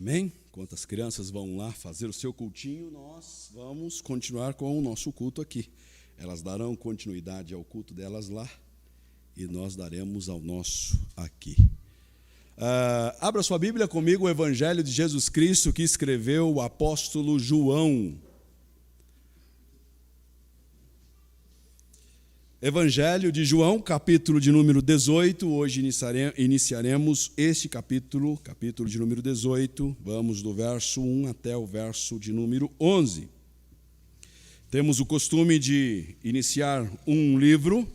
Amém? Enquanto as crianças vão lá fazer o seu cultinho, nós vamos continuar com o nosso culto aqui. Elas darão continuidade ao culto delas lá e nós daremos ao nosso aqui. Abra sua Bíblia comigo, o Evangelho de Jesus Cristo que escreveu o apóstolo João. Evangelho de João, capítulo de número 18, hoje iniciaremos este capítulo de número 18, vamos do verso 1 até o verso de número 11. Temos o costume de iniciar um livro,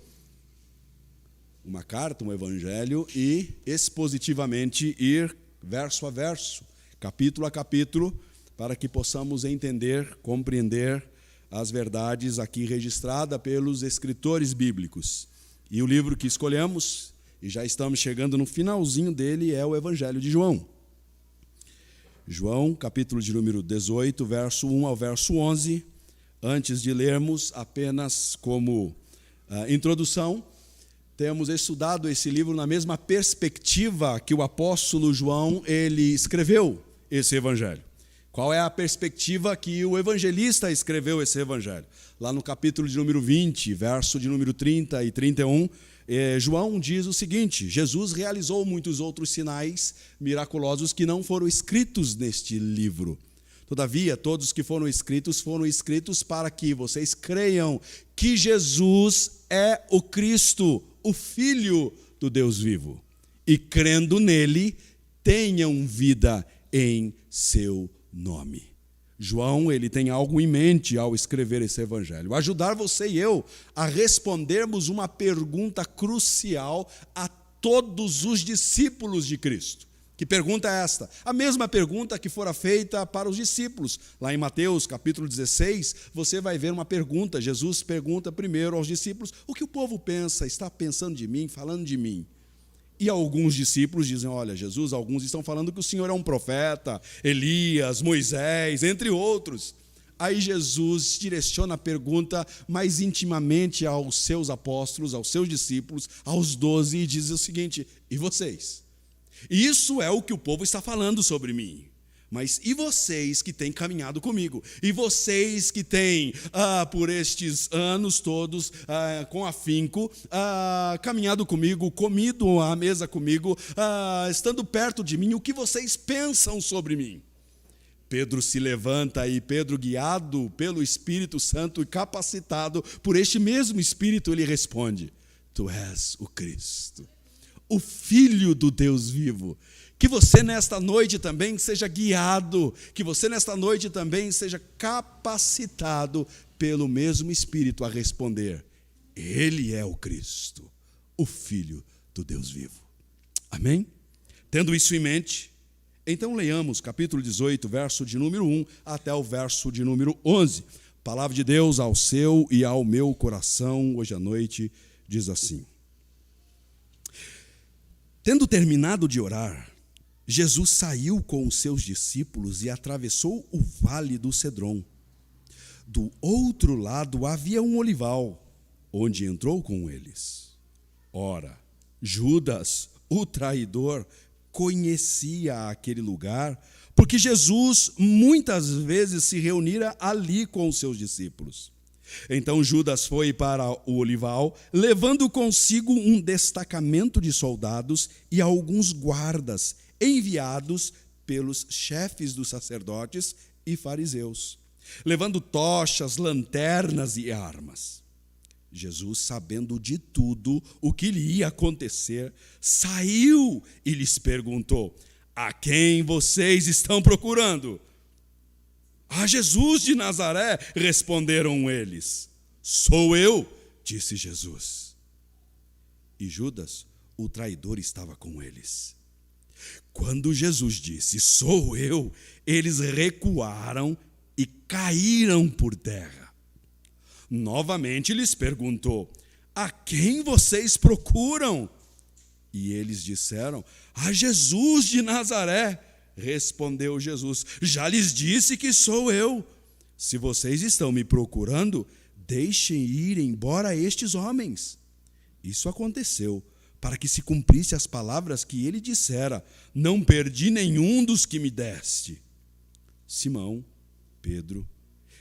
uma carta, um evangelho, e expositivamente ir verso a verso, capítulo a capítulo, para que possamos entender, compreender as verdades aqui registradas pelos escritores bíblicos. E o livro que escolhemos, e já estamos chegando no finalzinho dele, é o Evangelho de João. João, capítulo de número 18, verso 1 ao verso 11. Antes de lermos, apenas como introdução, temos estudado esse livro na mesma perspectiva que o apóstolo João ele escreveu esse evangelho. Qual é a perspectiva que o evangelista escreveu esse evangelho? Lá no capítulo de número 20, verso de número 30 e 31, João diz o seguinte: Jesus realizou muitos outros sinais miraculosos que não foram escritos neste livro. Todavia, todos que foram escritos para que vocês creiam que Jesus é o Cristo, o Filho do Deus vivo. E crendo nele, tenham vida em seu nome. João, ele tem algo em mente ao escrever esse evangelho. Ajudar você e eu a respondermos uma pergunta crucial a todos os discípulos de Cristo. Que pergunta é esta? A mesma pergunta que fora feita para os discípulos. Lá em Mateus, capítulo 16, você vai ver uma pergunta. Jesus pergunta primeiro aos discípulos: o que o povo pensa, está pensando de mim, falando de mim? E alguns discípulos dizem: olha, Jesus, alguns estão falando que o Senhor é um profeta, Elias, Moisés, entre outros. Aí Jesus direciona a pergunta mais intimamente aos seus apóstolos, aos seus discípulos, aos 12, e diz o seguinte: e vocês? Isso é o que o povo está falando sobre mim. Mas e vocês que têm caminhado comigo? E vocês que têm, por estes anos todos, com afinco, caminhado comigo, comido à mesa comigo, estando perto de mim, o que vocês pensam sobre mim? Pedro se levanta e Pedro, guiado pelo Espírito Santo e capacitado por este mesmo Espírito, ele responde: tu és o Cristo, o Filho do Deus vivo. Que você nesta noite também seja guiado, que você nesta noite também seja capacitado pelo mesmo Espírito a responder: Ele é o Cristo, o Filho do Deus vivo. Amém? Tendo isso em mente, então leiamos capítulo 18, verso de número 1 até o verso de número 11. Palavra de Deus ao seu e ao meu coração hoje à noite diz assim: tendo terminado de orar, Jesus saiu com os seus discípulos e atravessou o vale do Cedron. Do outro lado havia um olival, onde entrou com eles. Ora, Judas, o traidor, conhecia aquele lugar, porque Jesus muitas vezes se reunira ali com os seus discípulos. Então Judas foi para o olival, levando consigo um destacamento de soldados e alguns guardas, enviados pelos chefes dos sacerdotes e fariseus, levando tochas, lanternas e armas. Jesus, sabendo de tudo o que lhe ia acontecer, saiu e lhes perguntou: a quem vocês estão procurando? A Jesus de Nazaré, responderam eles. Sou eu, disse Jesus. E Judas, o traidor, estava com eles. Quando Jesus disse: sou eu, eles recuaram e caíram por terra. Novamente lhes perguntou: a quem vocês procuram? E eles disseram: a Jesus de Nazaré. Respondeu Jesus: já lhes disse que sou eu. Se vocês estão me procurando, deixem ir embora estes homens. Isso aconteceu para que se cumprisse as palavras que ele dissera: não perdi nenhum dos que me deste. Simão, Pedro,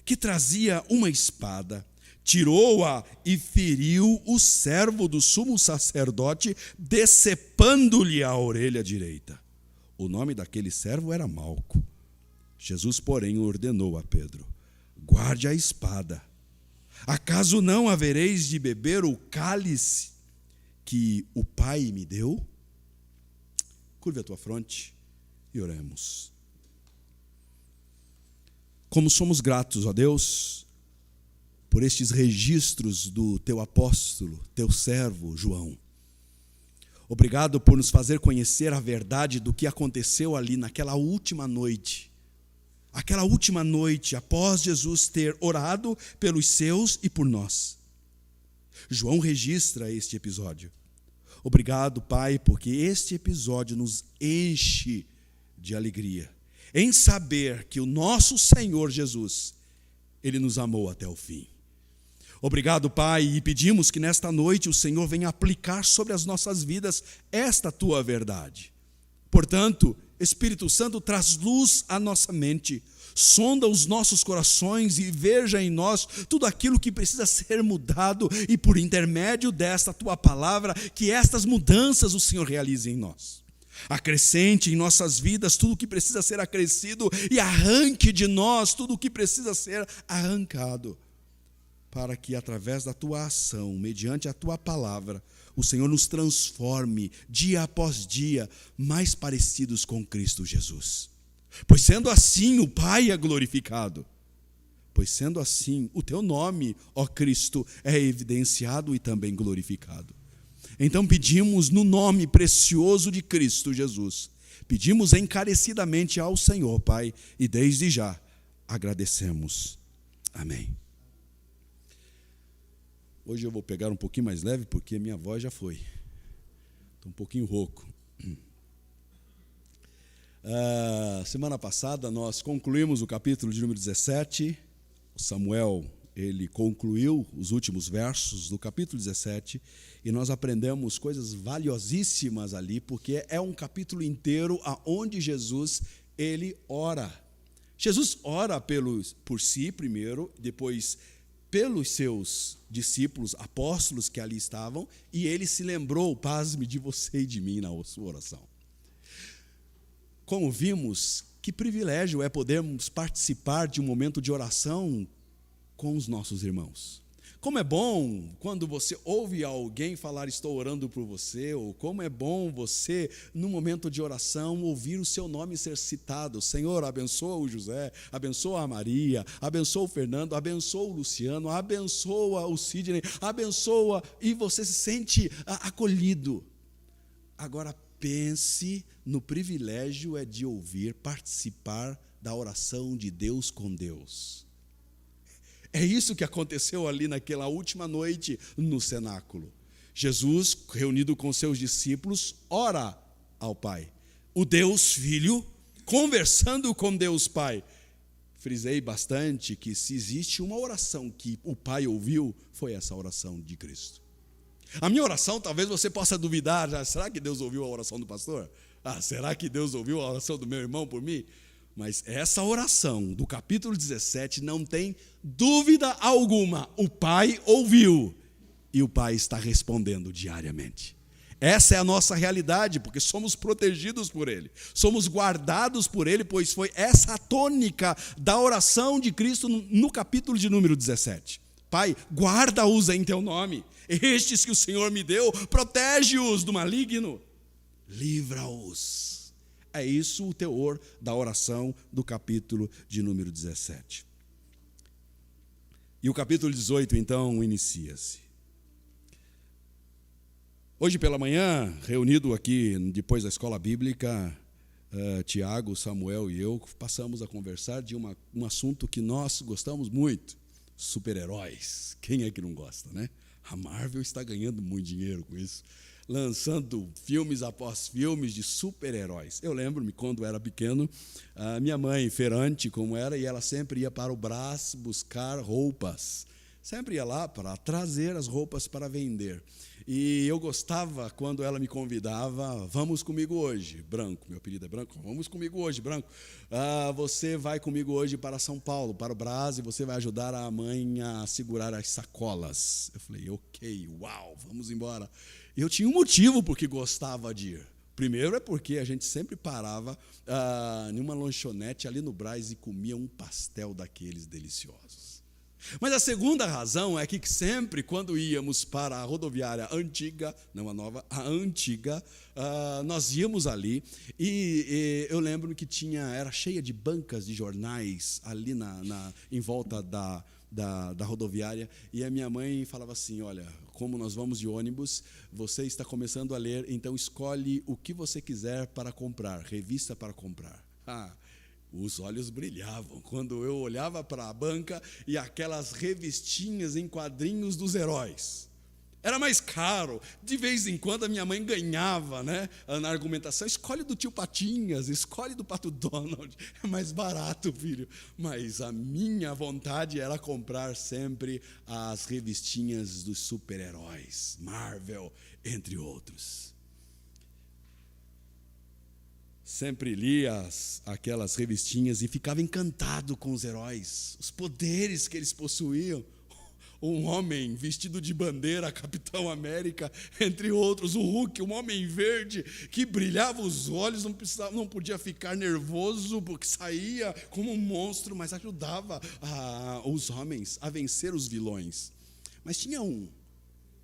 que trazia uma espada, tirou-a e feriu o servo do sumo sacerdote, decepando-lhe a orelha direita. O nome daquele servo era Malco. Jesus, porém, ordenou a Pedro: guarde a espada. Acaso não havereis de beber o cálice que o Pai me deu? Curve a tua fronte e oremos. Como somos gratos, ó Deus, por estes registros do teu apóstolo, teu servo João. Obrigado por nos fazer conhecer a verdade do que aconteceu ali naquela última noite. Aquela última noite, após Jesus ter orado pelos seus e por nós. João registra este episódio. Obrigado, Pai, porque este episódio nos enche de alegria, em saber que o nosso Senhor Jesus, Ele nos amou até o fim. Obrigado, Pai, e pedimos que nesta noite o Senhor venha aplicar sobre as nossas vidas esta tua verdade. Portanto, Espírito Santo, traz luz à nossa mente, sonda os nossos corações e veja em nós tudo aquilo que precisa ser mudado, e por intermédio desta tua palavra, que estas mudanças o Senhor realize em nós. Acrescente em nossas vidas tudo o que precisa ser acrescido e arranque de nós tudo o que precisa ser arrancado, para que através da tua ação, mediante a tua palavra, o Senhor nos transforme dia após dia mais parecidos com Cristo Jesus. Pois sendo assim o Pai é glorificado. Pois sendo assim o teu nome, ó Cristo, é evidenciado e também glorificado. Então pedimos no nome precioso de Cristo Jesus, pedimos encarecidamente ao Senhor, Pai, e desde já agradecemos. Amém. Hoje eu vou pegar um pouquinho mais leve, porque minha voz já foi. Estou um pouquinho rouco. Semana passada nós concluímos o capítulo de número 17. O Samuel, ele concluiu os últimos versos do capítulo 17, e nós aprendemos coisas valiosíssimas ali, porque é um capítulo inteiro aonde Jesus, ele ora. Jesus ora por si primeiro, depois pelos seus discípulos, apóstolos que ali estavam, e ele se lembrou, pasme, de você e de mim na sua oração. Como vimos, que privilégio é podermos participar de um momento de oração com os nossos irmãos. Como é bom quando você ouve alguém falar: estou orando por você, ou como é bom você, no momento de oração, ouvir o seu nome ser citado. Senhor, abençoa o José, abençoa a Maria, abençoa o Fernando, abençoa o Luciano, abençoa o Sidney, abençoa, e você se sente acolhido. Agora pense no privilégio de ouvir, participar da oração de Deus com Deus. É isso que aconteceu ali naquela última noite no cenáculo. Jesus, reunido com seus discípulos, ora ao Pai. O Deus Filho conversando com Deus Pai. Frisei bastante que se existe uma oração que o Pai ouviu, foi essa oração de Cristo. A minha oração, talvez você possa duvidar: será que Deus ouviu a oração do pastor? Será que Deus ouviu a oração do meu irmão por mim? Mas essa oração do capítulo 17 não tem dúvida alguma. O Pai ouviu e o Pai está respondendo diariamente. Essa é a nossa realidade, porque somos protegidos por Ele, somos guardados por Ele, pois foi essa a tônica da oração de Cristo no capítulo de número 17. Pai, guarda-os em teu nome, estes que o Senhor me deu, protege-os do maligno, livra-os. É isso o teor da oração do capítulo de número 17. E o capítulo 18, então, inicia-se. Hoje pela manhã, reunido aqui depois da escola bíblica, Tiago, Samuel e eu passamos a conversar de um assunto que nós gostamos muito: super-heróis. Quem é que não gosta, né? A Marvel está ganhando muito dinheiro com isso, lançando filmes após filmes de super-heróis. Eu lembro-me, quando era pequeno, a minha mãe, feirante como era, e ela sempre ia para o Brás buscar roupas. Sempre ia lá para trazer as roupas para vender. E eu gostava quando ela me convidava, vamos comigo hoje, Branco, meu apelido é Branco, vamos comigo hoje, Branco. Você vai comigo hoje para São Paulo, para o Brás, e você vai ajudar a mãe a segurar as sacolas. Eu falei, ok, uau, vamos embora. E eu tinha um motivo porque gostava de ir. Primeiro é porque a gente sempre parava em uma lanchonete ali no Brás e comia um pastel daqueles deliciosos. Mas a segunda razão é que sempre, quando íamos para a rodoviária antiga, não a nova, a antiga, nós íamos ali e eu lembro que era cheia de bancas de jornais ali em volta da rodoviária, e a minha mãe falava assim, olha, como nós vamos de ônibus, você está começando a ler, então escolhe o que você quiser para comprar, revista para comprar. Os olhos brilhavam quando eu olhava para a banca e aquelas revistinhas em quadrinhos dos heróis. Era mais caro. De vez em quando a minha mãe ganhava, né, na argumentação. Escolhe do Tio Patinhas, escolhe do Pato Donald. É mais barato, filho. Mas a minha vontade era comprar sempre as revistinhas dos super-heróis. Marvel, entre outros. Sempre lia aquelas revistinhas e ficava encantado com os heróis, os poderes que eles possuíam. Um homem vestido de bandeira, Capitão América, entre outros, o Hulk, um homem verde que brilhava os olhos, não podia ficar nervoso porque saía como um monstro, mas ajudava os homens a vencer os vilões. Mas tinha um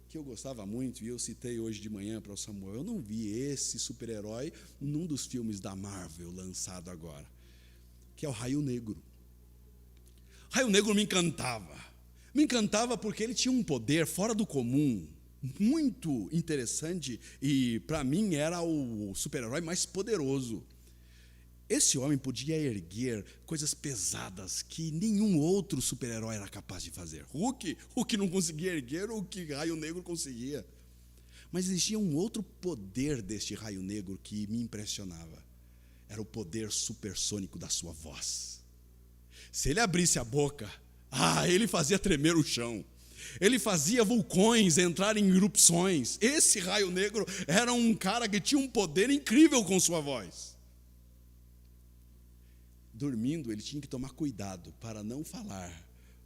que eu gostava muito, e eu citei hoje de manhã para o Samuel, eu não vi esse super-herói num dos filmes da Marvel lançado agora, que é o Raio Negro. Raio Negro me encantava porque ele tinha um poder fora do comum, muito interessante, e para mim era o super-herói mais poderoso. Esse homem podia erguer coisas pesadas que nenhum outro super-herói era capaz de fazer. Hulk não conseguia erguer o que Raio Negro conseguia. Mas existia um outro poder deste Raio Negro que me impressionava. Era o poder supersônico da sua voz. Se ele abrisse a boca, ele fazia tremer o chão. Ele fazia vulcões entrarem em erupções. Esse Raio Negro era um cara que tinha um poder incrível com sua voz. Dormindo, ele tinha que tomar cuidado para não falar,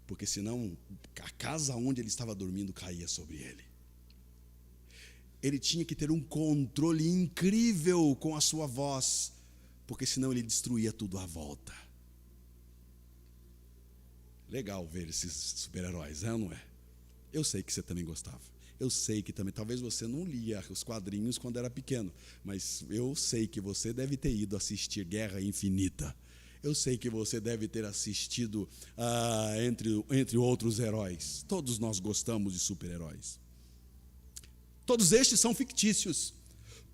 porque senão a casa onde ele estava dormindo caía sobre ele. Ele tinha que ter um controle incrível com a sua voz, porque senão ele destruía tudo à volta. Legal ver esses super-heróis, não é? Eu sei que você também gostava. Eu sei que também, talvez você não lia os quadrinhos quando era pequeno, mas eu sei que você deve ter ido assistir Guerra Infinita. Eu sei que você deve ter assistido entre outros heróis. Todos nós gostamos de super-heróis. Todos estes são fictícios.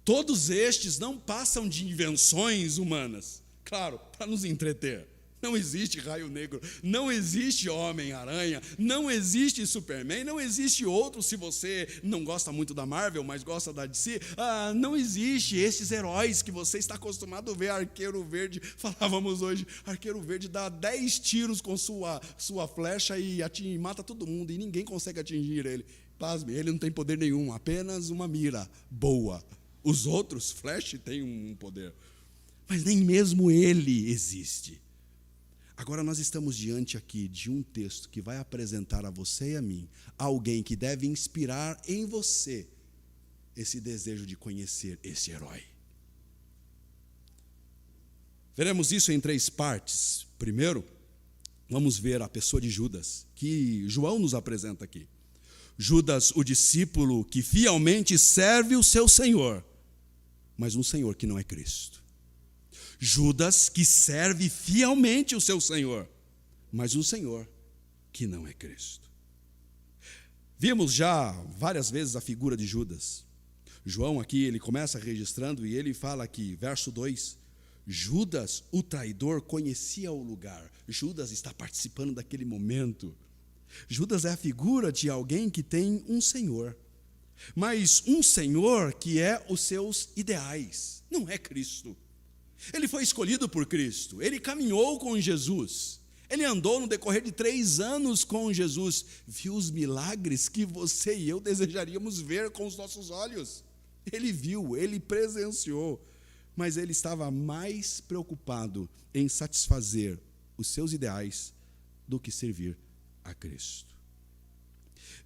Todos estes não passam de invenções humanas. Claro, para nos entreter. Não existe Raio Negro, não existe Homem-Aranha, não existe Superman, não existe outro, se você não gosta muito da Marvel, mas gosta da DC, não existe esses heróis que você está acostumado a ver. Arqueiro Verde, falávamos hoje, Arqueiro Verde dá 10 tiros com sua flecha e mata todo mundo, e ninguém consegue atingir ele. Pasme, ele não tem poder nenhum, apenas uma mira boa. Os outros, Flash, têm um poder, mas nem mesmo ele existe. Agora nós estamos diante aqui de um texto que vai apresentar a você e a mim alguém que deve inspirar em você esse desejo de conhecer esse herói. Veremos isso em 3 partes. Primeiro, vamos ver a pessoa de Judas, que João nos apresenta aqui. Judas, o discípulo que fielmente serve o seu Senhor, mas um Senhor que não é Cristo. Judas, que serve fielmente o seu Senhor, mas um Senhor que não é Cristo. Vimos já várias vezes a figura de Judas. João aqui, ele começa registrando e ele fala aqui, verso 2, Judas, o traidor, conhecia o lugar. Judas está participando daquele momento. Judas é a figura de alguém que tem um Senhor, mas um Senhor que é os seus ideais, não é Cristo. Ele foi escolhido por Cristo, ele caminhou com Jesus, Ele andou no decorrer de 3 anos com Jesus, viu os milagres que você e eu desejaríamos ver com os nossos olhos. Ele viu, ele presenciou, mas ele estava mais preocupado em satisfazer os seus ideais do que servir a Cristo.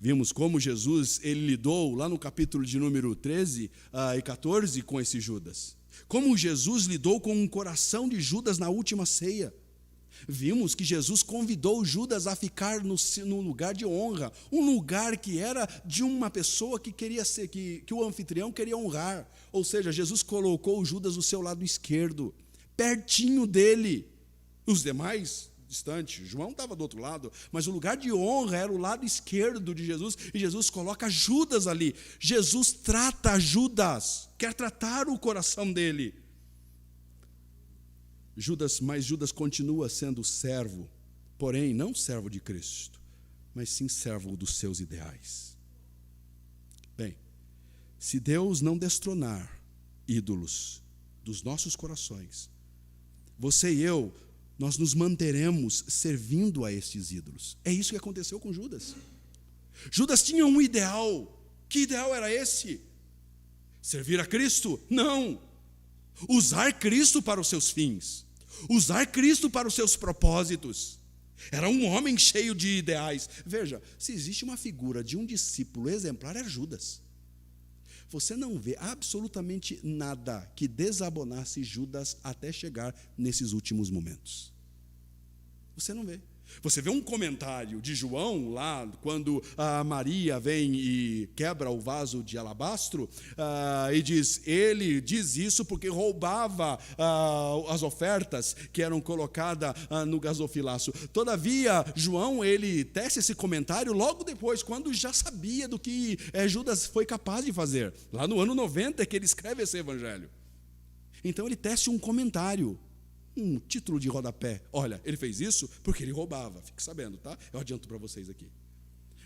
Vimos como Jesus, ele lidou lá no capítulo de número 13 e 14 com esse Judas. Como Jesus lidou com o coração de Judas na última ceia. Vimos que Jesus convidou Judas a ficar no lugar de honra, um lugar que era de uma pessoa que queria ser, que o anfitrião queria honrar. Ou seja, Jesus colocou Judas do seu lado esquerdo, pertinho dele. Os demais, distante, João estava do outro lado, mas o lugar de honra era o lado esquerdo de Jesus, e Jesus coloca Judas ali. Jesus trata Judas, quer tratar o coração dele. Mas Judas continua sendo servo, porém não servo de Cristo, mas sim servo dos seus ideais. Bem, se Deus não destronar ídolos dos nossos corações, você e eu, nós nos manteremos servindo a estes ídolos. É isso que aconteceu com Judas. Judas tinha um ideal. Que ideal era esse? Servir a Cristo? Não. Usar Cristo para os seus fins. Usar Cristo para os seus propósitos. Era um homem cheio de ideais. Veja, se existe uma figura de um discípulo exemplar, é Judas. Você não vê absolutamente nada que desabonasse Judas até chegar nesses últimos momentos. Você não vê. Você vê um comentário de João lá, quando a Maria vem e quebra o vaso de alabastro, e diz, ele diz isso porque roubava as ofertas que eram colocadas no gasofilaço. Todavia, João, ele tece esse comentário logo depois, quando já sabia do que Judas foi capaz de fazer. Lá no ano 90 é que ele escreve esse evangelho. Então ele tece um comentário, um título de rodapé. Olha, ele fez isso porque ele roubava. Fique sabendo, tá? Eu adianto para vocês aqui.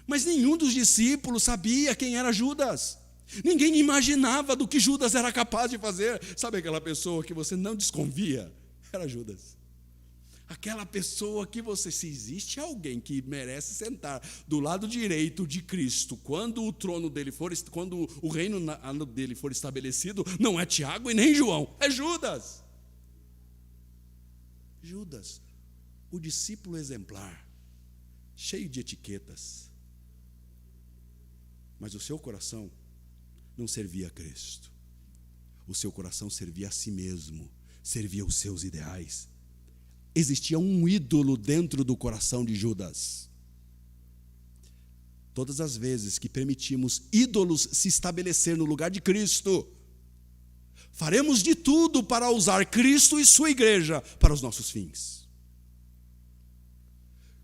Mas nenhum dos discípulos sabia quem era Judas. Ninguém imaginava do que Judas era capaz de fazer. Sabe aquela pessoa que você não desconfia? Era Judas. Aquela pessoa que se existe alguém que merece sentar do lado direito de Cristo, quando o trono dele quando o reino dele for estabelecido, não é Tiago e nem João, é Judas. Judas, o discípulo exemplar, cheio de etiquetas, mas o seu coração não servia a Cristo, o seu coração servia a si mesmo, servia os seus ideais. Existia um ídolo dentro do coração de Judas. Todas as vezes que permitimos ídolos se estabelecer no lugar de Cristo, faremos de tudo para usar Cristo e sua igreja para os nossos fins.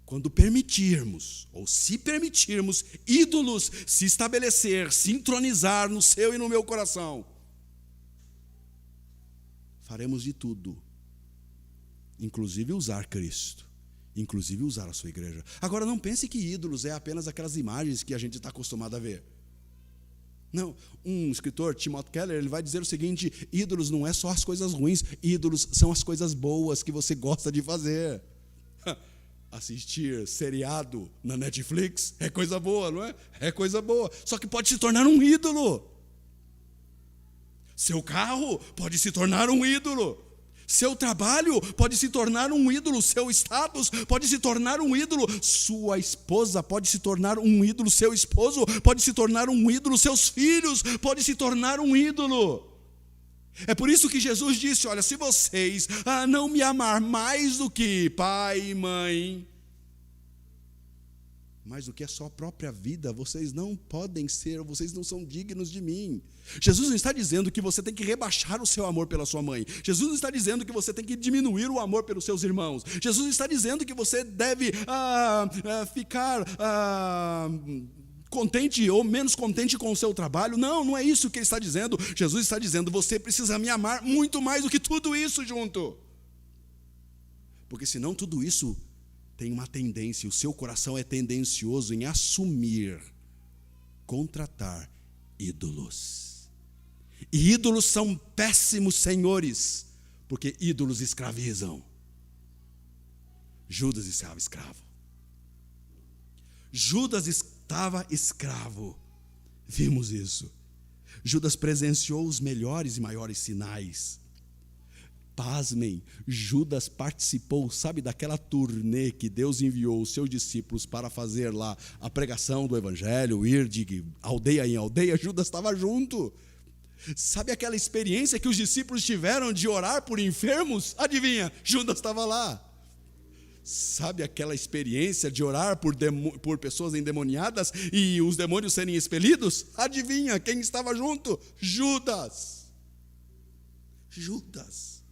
Quando permitirmos, ou se permitirmos, ídolos se estabelecer, se entronizar no seu e no meu coração, faremos de tudo, inclusive usar Cristo, inclusive usar a sua igreja. Agora não pense que ídolos é apenas aquelas imagens que a gente está acostumado a ver. Não, um escritor, Timothy Keller, ele vai dizer o seguinte: ídolos não é só as coisas ruins, ídolos são as coisas boas que você gosta de fazer. Assistir seriado na Netflix é coisa boa, não é? É coisa boa, só que pode se tornar um ídolo. Seu carro pode se tornar um ídolo. Seu trabalho pode se tornar um ídolo, seu status pode se tornar um ídolo, sua esposa pode se tornar um ídolo, seu esposo pode se tornar um ídolo, seus filhos podem se tornar um ídolo. É por isso que Jesus disse, olha, se vocês não me amar mais do que pai e mãe, mais do que a sua própria vida, vocês não podem ser, vocês não são dignos de mim. Jesus não está dizendo que você tem que rebaixar o seu amor pela sua mãe. Jesus não está dizendo que você tem que diminuir o amor pelos seus irmãos. Jesus não está dizendo que você deve ficar contente ou menos contente com o seu trabalho. Não, não é isso que ele está dizendo. Jesus está dizendo, você precisa me amar muito mais do que tudo isso junto. Porque senão tudo isso tem uma tendência, o seu coração é tendencioso em assumir, contratar ídolos. E ídolos são péssimos senhores, porque ídolos escravizam. Judas estava escravo. Judas estava escravo. Vimos isso. Judas presenciou os melhores e maiores sinais. Pasmem, Judas participou, sabe, daquela turnê que Deus enviou os seus discípulos para fazer lá a pregação do evangelho, ir de aldeia em aldeia. Judas estava junto. Sabe aquela experiência que os discípulos tiveram de orar por enfermos? Adivinha, Judas estava lá. Sabe aquela experiência de orar por pessoas endemoniadas e os demônios serem expelidos? Adivinha quem estava junto? Judas. Judas.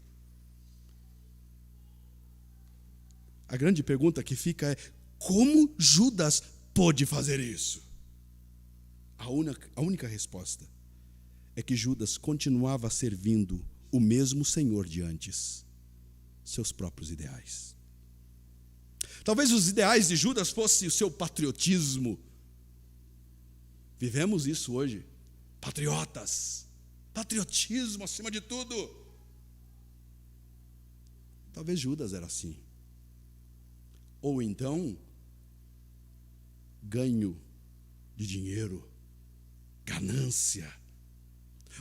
A grande pergunta que fica é: como Judas pôde fazer isso? A única resposta é que Judas continuava servindo o mesmo Senhor de antes, seus próprios ideais. Talvez os ideais de Judas fossem o seu patriotismo. Vivemos isso hoje. Patriotas. Patriotismo acima de tudo. Talvez Judas era assim. Ou então, ganho de dinheiro, ganância.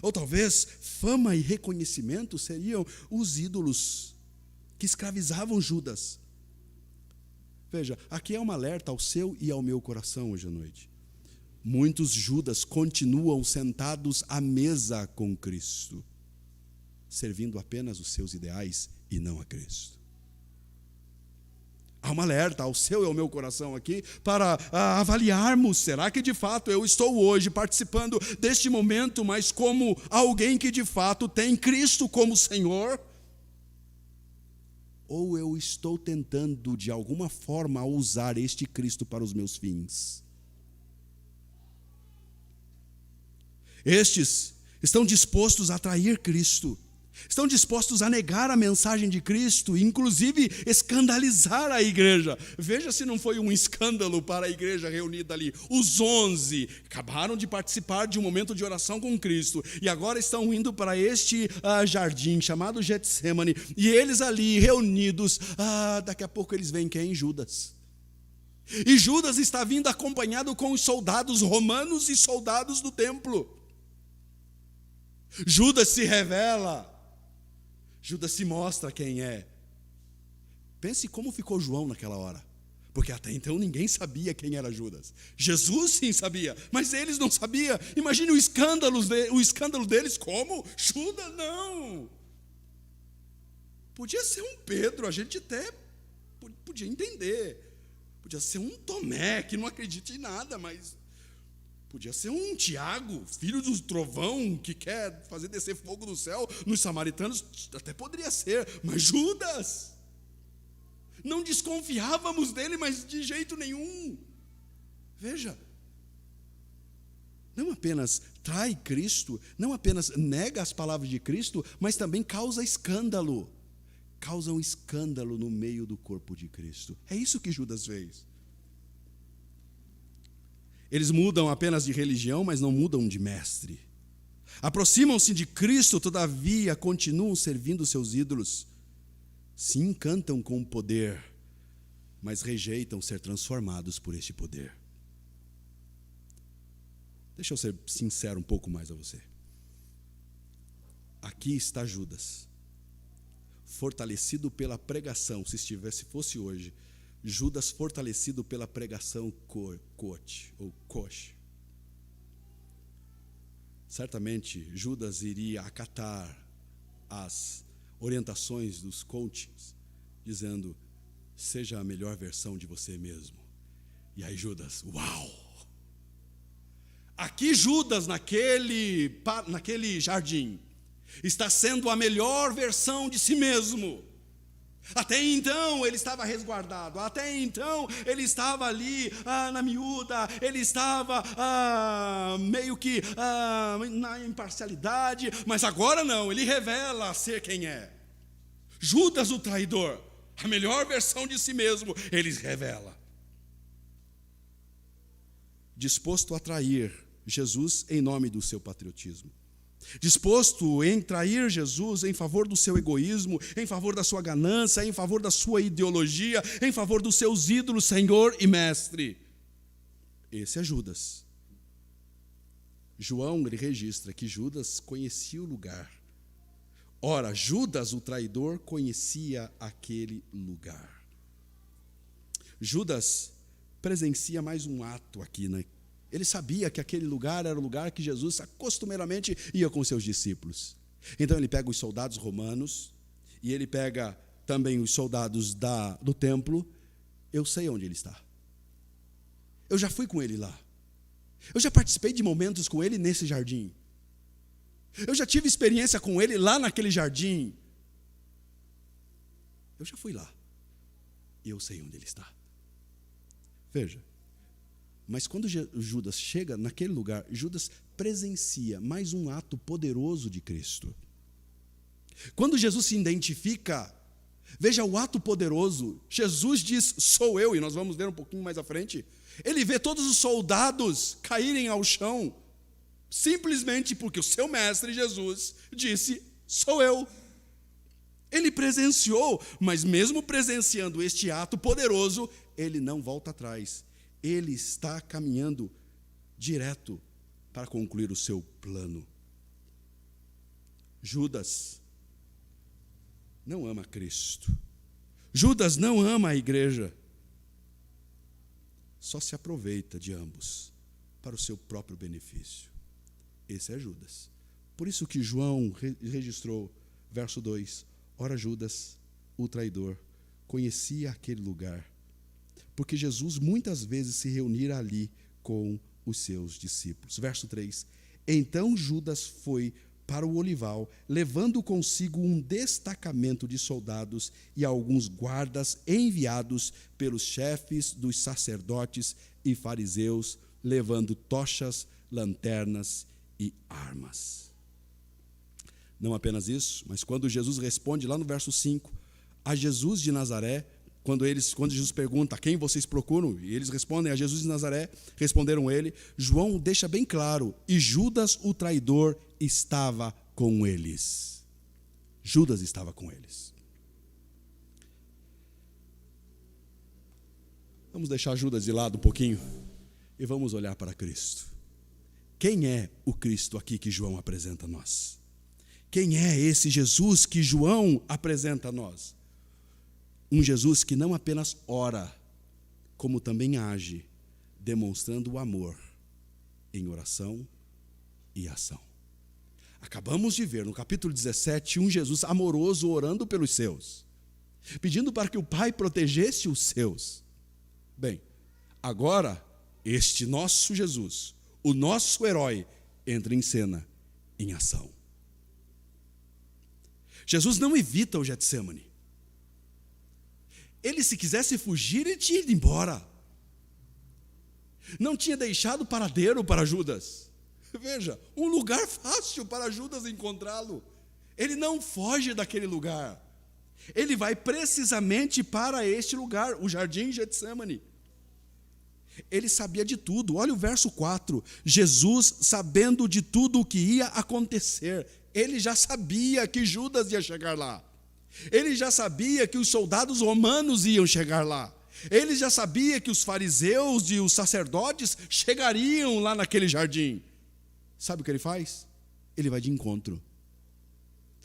Ou talvez fama e reconhecimento seriam os ídolos que escravizavam Judas. Veja, aqui é um alerta ao seu e ao meu coração hoje à noite. Muitos Judas continuam sentados à mesa com Cristo, servindo apenas os seus ideais e não a Cristo. Há um alerta ao seu e ao meu coração aqui para avaliarmos: será que de fato eu estou hoje participando deste momento, mas como alguém que de fato tem Cristo como Senhor? Ou eu estou tentando de alguma forma usar este Cristo para os meus fins? Estes estão dispostos a trair Cristo, estão dispostos a negar a mensagem de Cristo, inclusive escandalizar a igreja. Veja se não foi um escândalo para a igreja reunida ali. Os 11 acabaram de participar de um momento de oração com Cristo e agora estão indo para este jardim chamado Getsêmani, e eles ali reunidos, daqui a pouco eles veem quem? Judas. E Judas está vindo acompanhado com os soldados romanos e soldados do templo. Judas se revela. Judas se mostra quem é. Pense como ficou João naquela hora, porque até então ninguém sabia quem era Judas. Jesus sim sabia, mas eles não sabiam. Imagine o escândalo deles. Como? Judas não. Podia ser um Pedro, a gente até podia entender. Podia ser um Tomé, que não acredita em nada, mas podia ser um Tiago, filho do trovão, que quer fazer descer fogo do céu nos samaritanos. Até poderia ser, mas Judas, não desconfiávamos dele, mas de jeito nenhum. Veja, não apenas trai Cristo, não apenas nega as palavras de Cristo, mas também causa escândalo. Causa um escândalo no meio do corpo de Cristo. É isso que Judas fez. Eles mudam apenas de religião, mas não mudam de mestre. Aproximam-se de Cristo, todavia continuam servindo seus ídolos. Se encantam com o poder, mas rejeitam ser transformados por este poder. Deixa eu ser sincero um pouco mais a você. Aqui está Judas, fortalecido pela pregação. Se fosse hoje, Judas fortalecido pela pregação coach. Certamente Judas iria acatar as orientações dos coaches, dizendo: seja a melhor versão de você mesmo. E aí Judas, uau! Aqui Judas, naquele jardim, está sendo a melhor versão de si mesmo. Até então ele estava resguardado, até então ele estava ali na miúda, ele estava meio que na imparcialidade, mas agora não, ele revela ser quem é. Judas o traidor, a melhor versão de si mesmo, ele revela. Disposto a trair Jesus em nome do seu patriotismo. disposto em trair Jesus em favor do seu egoísmo, em favor da sua ganância, em favor da sua ideologia, em favor dos seus ídolos, Senhor e Mestre. Esse é Judas. João, ele registra que Judas conhecia o lugar. Ora, Judas, o traidor, conhecia aquele lugar. Judas presencia mais um ato aqui, né? Ele sabia que aquele lugar era o lugar que Jesus costumeiramente ia com seus discípulos. Então ele pega os soldados romanos e ele pega também os soldados do templo. Eu sei onde ele está. Eu já fui com ele lá. Eu já participei de momentos com ele nesse jardim. Eu já tive experiência com ele lá naquele jardim. Eu já fui lá. E eu sei onde ele está. Veja. Mas quando Judas chega naquele lugar, Judas presencia mais um ato poderoso de Cristo. Quando Jesus se identifica, veja o ato poderoso. Jesus diz, sou eu, e nós vamos ver um pouquinho mais à frente. Ele vê todos os soldados caírem ao chão, simplesmente porque o seu mestre Jesus disse, sou eu. Ele presenciou, mas mesmo presenciando este ato poderoso, ele não volta atrás. Ele está caminhando direto para concluir o seu plano. Judas não ama Cristo. Judas não ama a igreja. Só se aproveita de ambos para o seu próprio benefício. Esse é Judas. Por isso que João registrou, verso 2, ora Judas, o traidor, conhecia aquele lugar, porque Jesus muitas vezes se reunira ali com os seus discípulos. Verso 3, então Judas foi para o olival, levando consigo um destacamento de soldados e alguns guardas enviados pelos chefes dos sacerdotes e fariseus, levando tochas, lanternas e armas. Não apenas isso, mas quando Jesus responde lá no verso 5, a Jesus de Nazaré, quando Jesus pergunta, quem vocês procuram? E eles respondem, a Jesus de Nazaré, responderam ele. João deixa bem claro, e Judas o traidor estava com eles. Judas estava com eles. Vamos deixar Judas de lado um pouquinho e vamos olhar para Cristo. Quem é o Cristo aqui que João apresenta a nós? Quem é esse Jesus que João apresenta a nós? Um Jesus que não apenas ora, como também age, demonstrando o amor em oração e ação. Acabamos de ver no capítulo 17 um Jesus amoroso orando pelos seus, pedindo para que o Pai protegesse os seus. Bem, agora este nosso Jesus, o nosso herói, entra em cena, em ação. Jesus não evita o Getsemane. Ele, se quisesse fugir, ele tinha ido embora. Não tinha deixado paradeiro para Judas. Veja, um lugar fácil para Judas encontrá-lo. Ele não foge daquele lugar. Ele vai precisamente para este lugar, o jardim Getsemane. Ele sabia de tudo. Olha o verso 4. Jesus, sabendo de tudo o que ia acontecer, ele já sabia que Judas ia chegar lá. Ele já sabia que os soldados romanos iam chegar lá. Ele já sabia que os fariseus e os sacerdotes chegariam lá naquele jardim. Sabe o que ele faz? Ele vai de encontro.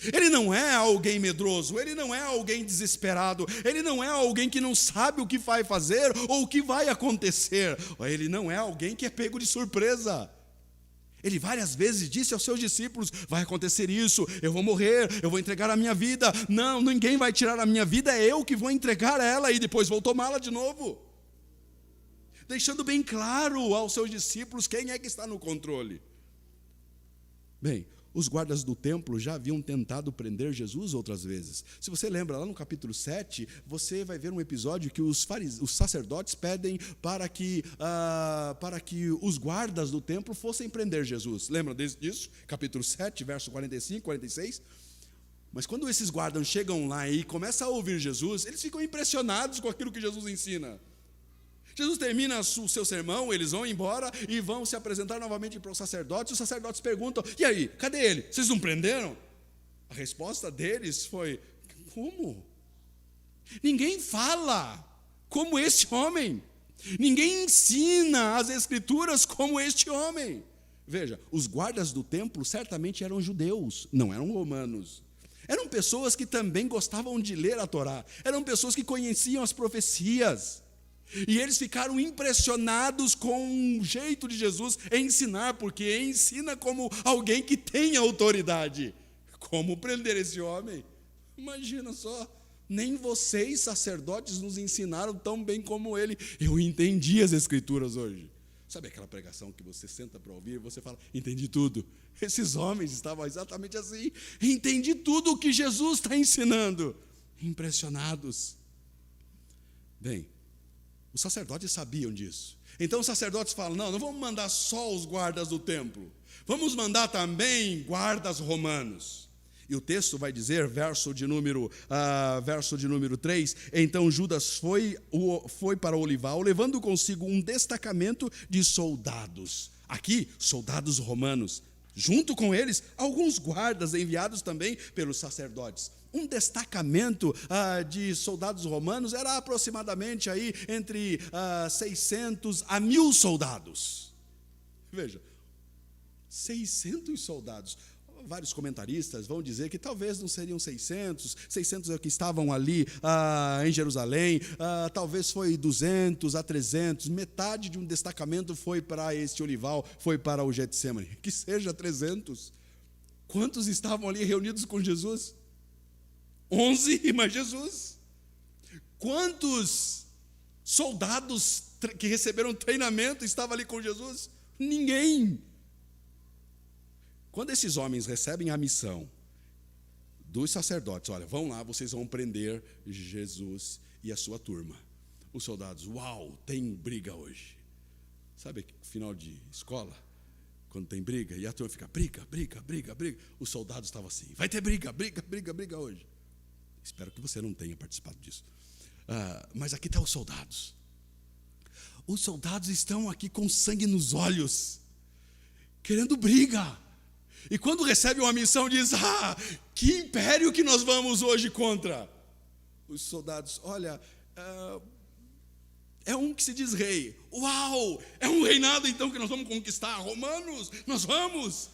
Ele não é alguém medroso, ele não é alguém desesperado, ele não é alguém que não sabe o que vai fazer ou o que vai acontecer. Ele não é alguém que é pego de surpresa. Ele várias vezes disse aos seus discípulos, vai acontecer isso, eu vou morrer, eu vou entregar a minha vida. Não, ninguém vai tirar a minha vida, é eu que vou entregar ela e depois vou tomá-la de novo. Deixando bem claro aos seus discípulos quem é que está no controle. Bem, os guardas do templo já haviam tentado prender Jesus outras vezes. Se você lembra, lá no capítulo 7, você vai ver um episódio que os sacerdotes pedem para que os guardas do templo fossem prender Jesus. Lembra disso? Capítulo 7, verso 45, 46. Mas quando esses guardas chegam lá e começam a ouvir Jesus, eles ficam impressionados com aquilo que Jesus ensina. Jesus termina o seu sermão, eles vão embora e vão se apresentar novamente para os sacerdotes. Os sacerdotes perguntam: e aí, cadê ele? Vocês não prenderam? A resposta deles foi: como? Ninguém fala como este homem. Ninguém ensina as escrituras como este homem. Veja, os guardas do templo certamente eram judeus, não eram romanos. Eram pessoas que também gostavam de ler a Torá. Eram pessoas que conheciam as profecias. E eles ficaram impressionados com o jeito de Jesus ensinar, porque ensina como alguém que tem autoridade. Como prender esse homem? Imagina só, nem vocês, sacerdotes, nos ensinaram tão bem como ele. Eu entendi as escrituras hoje. Sabe aquela pregação que você senta para ouvir e você fala: entendi tudo. Esses homens estavam exatamente assim. Entendi tudo o que Jesus está ensinando. Impressionados. Bem, os sacerdotes sabiam disso. Então os sacerdotes falam: não vamos mandar só os guardas do templo. Vamos mandar também guardas romanos. E o texto vai dizer, verso de número 3, então Judas foi para o olival, levando consigo um destacamento de soldados. Aqui, soldados romanos. Junto com eles, alguns guardas enviados também pelos sacerdotes. Um destacamento de soldados romanos era aproximadamente aí entre 600 a 1.000 soldados. Veja, 600 soldados. Vários comentaristas vão dizer que talvez não seriam 600 é que estavam ali em Jerusalém, talvez foi 200 a 300, metade de um destacamento foi para este olival, foi para o Getsemane, que seja 300. Quantos estavam ali reunidos com Jesus? 11 e mais Jesus. Quantos soldados que receberam treinamento estavam ali com Jesus? Ninguém. Quando esses homens recebem a missão dos sacerdotes: olha, vão lá, vocês vão prender Jesus e a sua turma. Os soldados: uau, tem briga hoje. Sabe, final de escola, quando tem briga, e a turma fica: briga. Os soldados estavam assim: vai ter briga hoje. Espero que você não tenha participado disso. Mas aqui estão os soldados. Os soldados estão aqui com sangue nos olhos, querendo briga. E quando recebe uma missão, diz: que império que nós vamos hoje contra? Os soldados: olha, é um que se diz rei. Uau, é um reinado então que nós vamos conquistar. Romanos, nós vamos.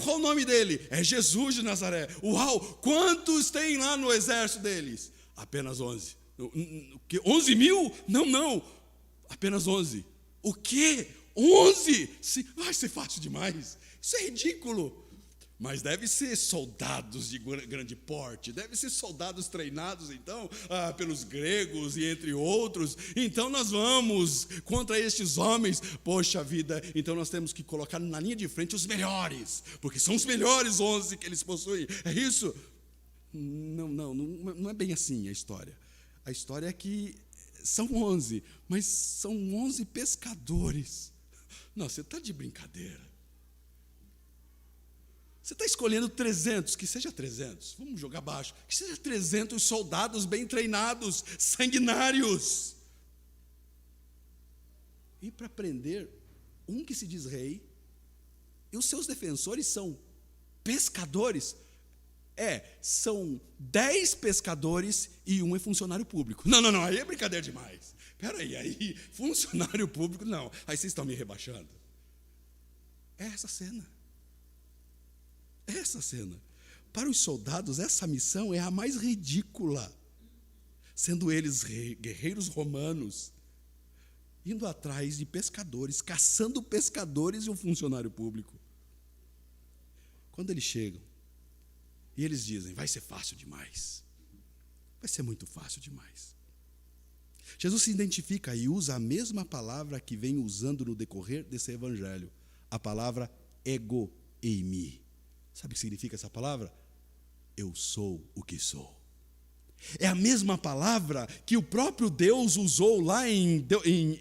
Qual o nome dele? É Jesus de Nazaré. Uau, quantos tem lá no exército deles? Apenas 11. 11 mil? Não, apenas 11. O quê? 11? Vai ser fácil demais. Isso é ridículo. Mas deve ser soldados de grande porte, deve ser soldados treinados, então, pelos gregos e entre outros. Então nós vamos contra estes homens. Poxa vida, então nós temos que colocar na linha de frente os melhores, porque são os melhores 11 que eles possuem. É isso? Não é bem assim a história. A história é que são 11, mas são 11 pescadores. Não, você está de brincadeira. Você está escolhendo 300, que seja 300, vamos jogar baixo, que seja 300 soldados bem treinados, sanguinários. E para prender um que se diz rei, e os seus defensores são pescadores. São 10 pescadores e um é funcionário público. Não, aí é brincadeira demais. Espera aí, funcionário público, não. Aí vocês estão me rebaixando. É essa cena. Para os soldados, essa missão é a mais ridícula, sendo eles guerreiros romanos, indo atrás de pescadores, caçando pescadores e um funcionário público. Quando eles chegam, e eles dizem: vai ser fácil demais, vai ser muito fácil demais. Jesus se identifica e usa a mesma palavra que vem usando no decorrer desse evangelho, a palavra ego eimi. Sabe o que significa essa palavra? Eu sou o que sou. É a mesma palavra que o próprio Deus usou lá em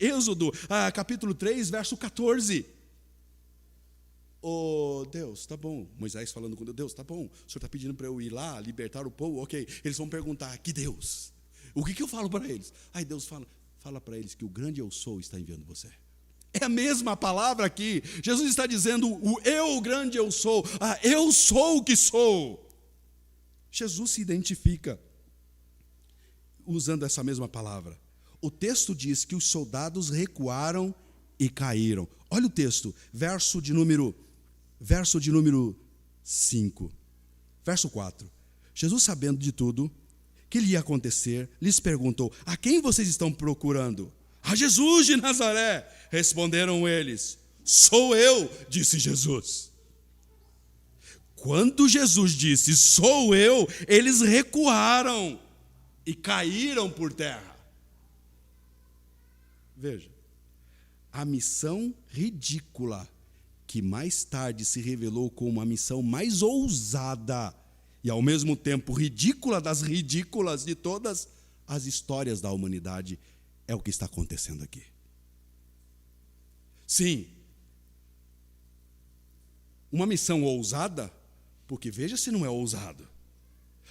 Êxodo, capítulo 3, verso 14. Deus, tá bom. Moisés falando com Deus: tá bom, o senhor está pedindo para eu ir lá libertar o povo? Ok. Eles vão perguntar: que Deus? O que eu falo para eles? Aí Deus fala: fala para eles que o grande eu sou está enviando você. É a mesma palavra aqui. Jesus está dizendo o eu, o grande eu sou. Eu sou o que sou. Jesus se identifica usando essa mesma palavra. O texto diz que os soldados recuaram e caíram. Olha o texto, verso de número 5. Verso 4. Jesus, sabendo de tudo que lhe ia acontecer, lhes perguntou: a quem vocês estão procurando? A Jesus de Nazaré. Responderam eles: sou eu, disse Jesus. Quando Jesus disse, sou eu, eles recuaram e caíram por terra. Veja, a missão ridícula, que mais tarde se revelou como a missão mais ousada e ao mesmo tempo ridícula das ridículas de todas as histórias da humanidade, é o que está acontecendo aqui. Sim, uma missão ousada, porque veja se não é ousado.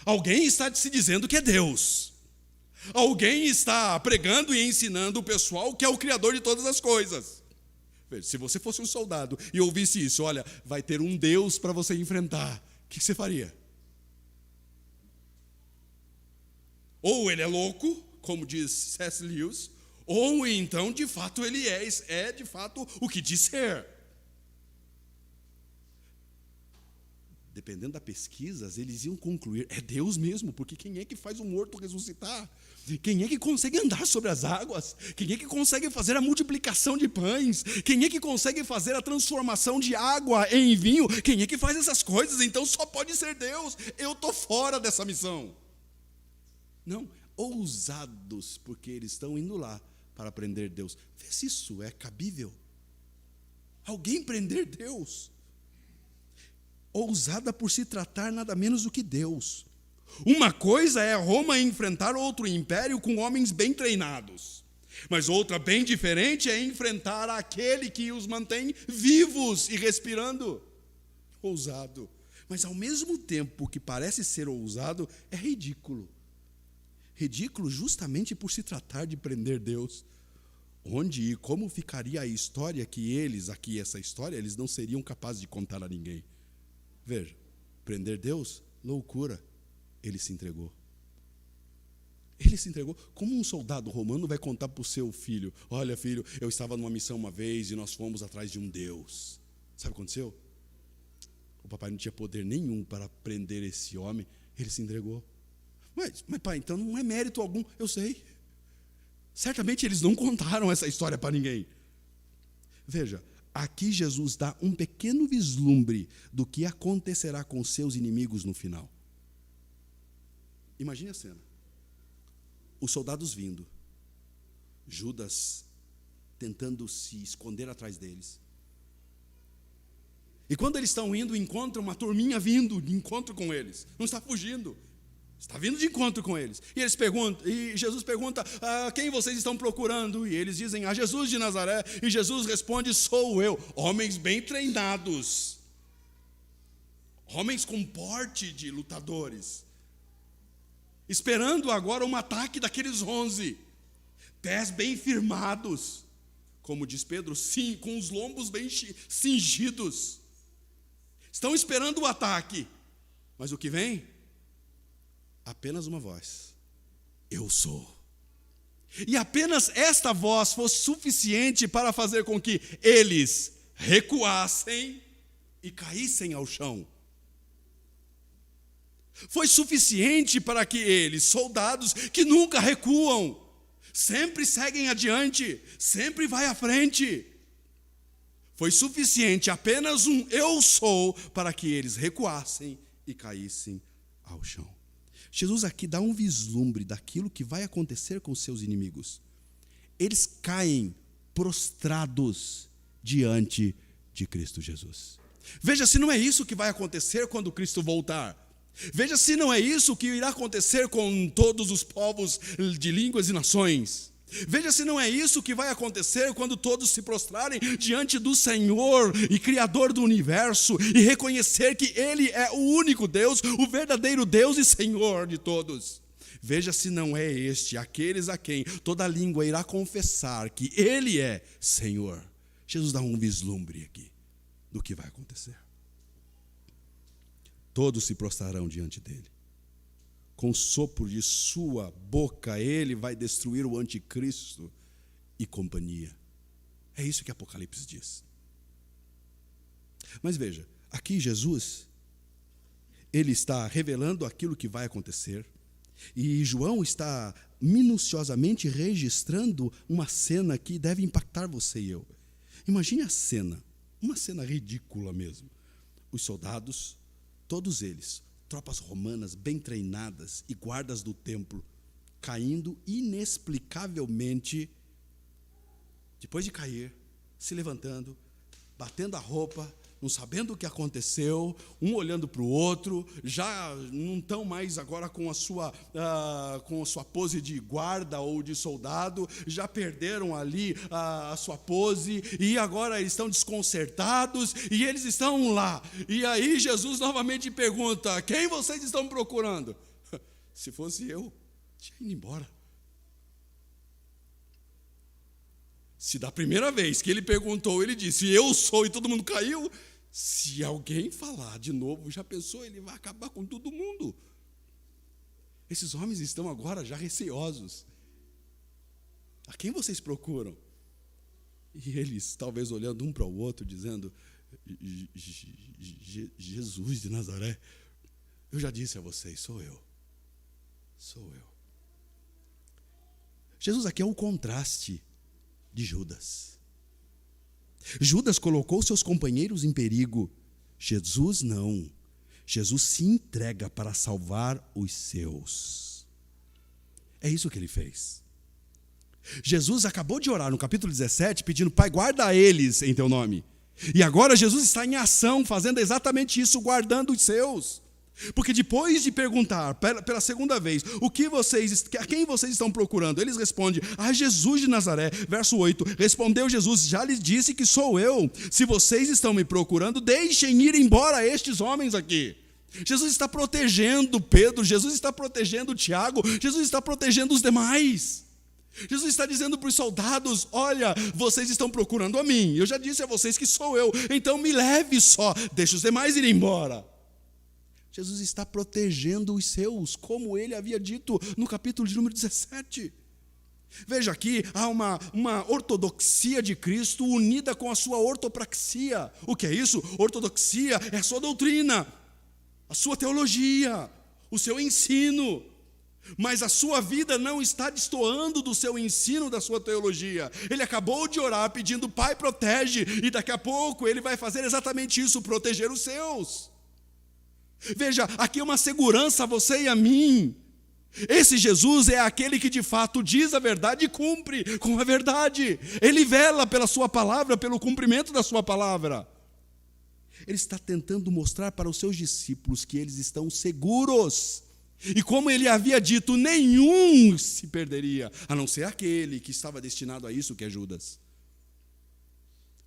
Alguém está se dizendo que é Deus. Alguém está pregando e ensinando o pessoal que é o Criador de todas as coisas. Veja, se você fosse um soldado e ouvisse isso, olha, vai ter um Deus para você enfrentar, o que você faria? Ou ele é louco, como diz C.S. Lewis, ou então, de fato, ele é de fato o que diz ser. Dependendo das pesquisas, eles iam concluir, é Deus mesmo, porque quem é que faz o morto ressuscitar? Quem é que consegue andar sobre as águas? Quem é que consegue fazer a multiplicação de pães? Quem é que consegue fazer a transformação de água em vinho? Quem é que faz essas coisas? Então só pode ser Deus. Eu estou fora dessa missão. Não, ousados, porque eles estão indo lá para prender Deus. Vê se isso é cabível. Alguém prender Deus. Ousada por se tratar nada menos do que Deus. Uma coisa é Roma enfrentar outro império com homens bem treinados. Mas outra bem diferente é enfrentar aquele que os mantém vivos e respirando. Ousado. Mas ao mesmo tempo que parece ser ousado, é ridículo. Ridículo justamente por se tratar de prender Deus. Onde e como ficaria a história que essa história, eles não seriam capazes de contar a ninguém. Veja, prender Deus, loucura. Ele se entregou. Ele se entregou. Como um soldado romano vai contar para o seu filho: olha, filho, eu estava numa missão uma vez e nós fomos atrás de um Deus. Sabe o que aconteceu? O papai não tinha poder nenhum para prender esse homem. Ele se entregou. Mas pai, então não é mérito algum. Eu sei. Certamente eles não contaram essa história para ninguém. Veja, aqui Jesus dá um pequeno vislumbre do que acontecerá com seus inimigos no final. Imagine a cena. Os soldados vindo, Judas tentando se esconder atrás deles. E quando eles estão indo, encontram uma turminha vindo de encontro com eles. Não está fugindo, está vindo de encontro com eles. E Jesus pergunta: quem vocês estão procurando? E eles dizem: a Jesus de Nazaré. E Jesus responde: sou eu. Homens bem treinados, homens com porte de lutadores, esperando agora um ataque daqueles 11, pés bem firmados, como diz Pedro, sim, com os lombos bem cingidos. Estão esperando o ataque, mas o que vem? Apenas uma voz: eu sou. E apenas esta voz fosse suficiente para fazer com que eles recuassem e caíssem ao chão. Foi suficiente para que eles, soldados que nunca recuam, sempre seguem adiante, sempre vai à frente. Foi suficiente apenas um eu sou para que eles recuassem e caíssem ao chão. Jesus aqui dá um vislumbre daquilo que vai acontecer com seus inimigos. Eles caem prostrados diante de Cristo Jesus. Veja se não é isso que vai acontecer quando Cristo voltar. Veja se não é isso que irá acontecer com todos os povos de línguas e nações. Veja se não é isso que vai acontecer quando todos se prostrarem diante do Senhor e Criador do universo e reconhecer que Ele é o único Deus, o verdadeiro Deus e Senhor de todos. Veja se não é este, aqueles a quem toda língua irá confessar que Ele é Senhor. Jesus dá um vislumbre aqui do que vai acontecer. Todos se prostrarão diante dele. Com o sopro de sua boca, ele vai destruir o anticristo e companhia. É isso que Apocalipse diz. Mas veja, aqui Jesus, ele está revelando aquilo que vai acontecer, e João está minuciosamente registrando uma cena que deve impactar você e eu. Imagine a cena, uma cena ridícula mesmo. Os soldados, todos eles, tropas romanas bem treinadas e guardas do templo, caindo inexplicavelmente, depois de cair, se levantando, batendo a roupa, não sabendo o que aconteceu, um olhando para o outro, já não estão mais agora com a sua pose de guarda ou de soldado, já perderam ali a sua pose, e agora eles estão desconcertados, e eles estão lá. E aí Jesus novamente pergunta: quem vocês estão procurando? Se fosse eu, tinha ido embora. Se da primeira vez que ele perguntou, ele disse, eu sou, e todo mundo caiu, se alguém falar de novo, já pensou, ele vai acabar com todo mundo. Esses homens estão agora já receosos. A quem vocês procuram? E eles, talvez olhando um para o outro, dizendo, Jesus de Nazaré. Eu já disse a vocês, sou eu. Sou eu. Jesus aqui é o contraste de Judas. Judas colocou seus companheiros em perigo. Jesus não. Jesus se entrega para salvar os seus. É isso que ele fez. Jesus acabou de orar no capítulo 17, pedindo, Pai, guarda eles em teu nome. E agora Jesus está em ação, fazendo exatamente isso, guardando os seus. Porque depois de perguntar pela segunda vez, a quem vocês estão procurando? Eles respondem, Jesus de Nazaré. Verso 8, respondeu Jesus, já lhes disse que sou eu. Se vocês estão me procurando, deixem ir embora estes homens aqui. Jesus está protegendo Pedro, Jesus está protegendo Tiago, Jesus está protegendo os demais. Jesus está dizendo para os soldados, olha, vocês estão procurando a mim. Eu já disse a vocês que sou eu, então me leve só, deixe os demais ir embora. Jesus está protegendo os seus, como ele havia dito no capítulo de número 17. Veja aqui, há uma ortodoxia de Cristo unida com a sua ortopraxia. O que é isso? Ortodoxia é a sua doutrina, a sua teologia, o seu ensino. Mas a sua vida não está destoando do seu ensino, da sua teologia. Ele acabou de orar pedindo, Pai, protege, e daqui a pouco ele vai fazer exatamente isso, proteger os seus. Veja, aqui é uma segurança a você e a mim. Esse Jesus é aquele que de fato diz a verdade e cumpre com a verdade. Ele vela pela sua palavra, pelo cumprimento da sua palavra. Ele está tentando mostrar para os seus discípulos que eles estão seguros. E como ele havia dito, nenhum se perderia, a não ser aquele que estava destinado a isso, que é Judas.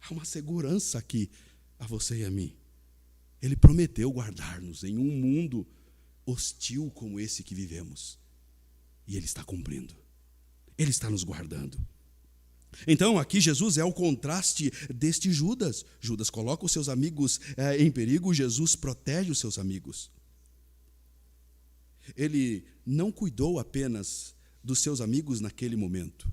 Há uma segurança aqui a você e a mim. Ele prometeu guardar-nos em um mundo hostil como esse que vivemos. E ele está cumprindo. Ele está nos guardando. Então, aqui Jesus é o contraste deste Judas. Judas coloca os seus amigos em perigo, Jesus protege os seus amigos. Ele não cuidou apenas dos seus amigos naquele momento,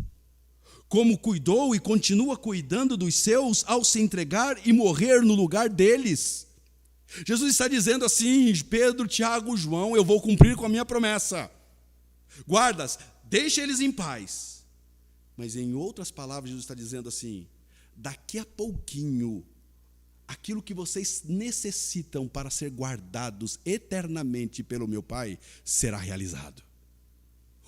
como cuidou e continua cuidando dos seus ao se entregar e morrer no lugar deles. Jesus está dizendo assim, Pedro, Tiago, João, eu vou cumprir com a minha promessa. Guardas, deixe eles em paz. Mas em outras palavras, Jesus está dizendo assim, daqui a pouquinho, aquilo que vocês necessitam para ser guardados eternamente pelo meu Pai, será realizado.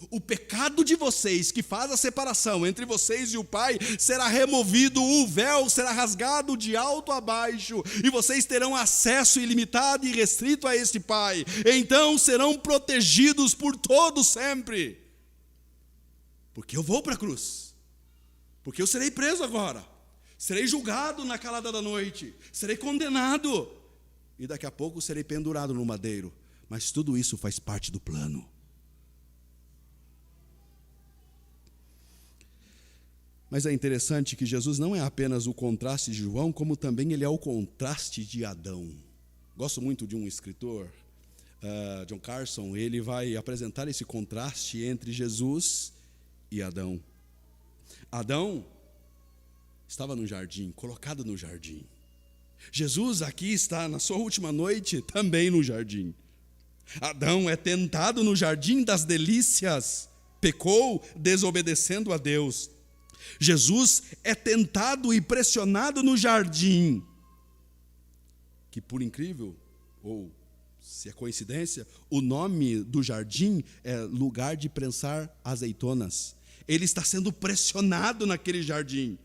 O pecado de vocês, que faz a separação entre vocês e o Pai, será removido, o véu será rasgado de alto a baixo, e vocês terão acesso ilimitado e restrito a este Pai. Então serão protegidos por todo sempre. Porque eu vou para a cruz. Porque eu serei preso agora. Serei julgado na calada da noite. Serei condenado. E daqui a pouco serei pendurado no madeiro. Mas tudo isso faz parte do plano. Mas é interessante que Jesus não é apenas o contraste de João, como também ele é o contraste de Adão. Gosto muito de um escritor, John Carson. Ele vai apresentar esse contraste entre Jesus e Adão. Adão estava no jardim, colocado no jardim. Jesus aqui está na sua última noite, também no jardim. Adão é tentado no jardim das delícias, pecou desobedecendo a Deus. Jesus é tentado e pressionado no jardim, que por incrível, ou se é coincidência, o nome do jardim é lugar de prensar azeitonas. Ele está sendo pressionado naquele jardim,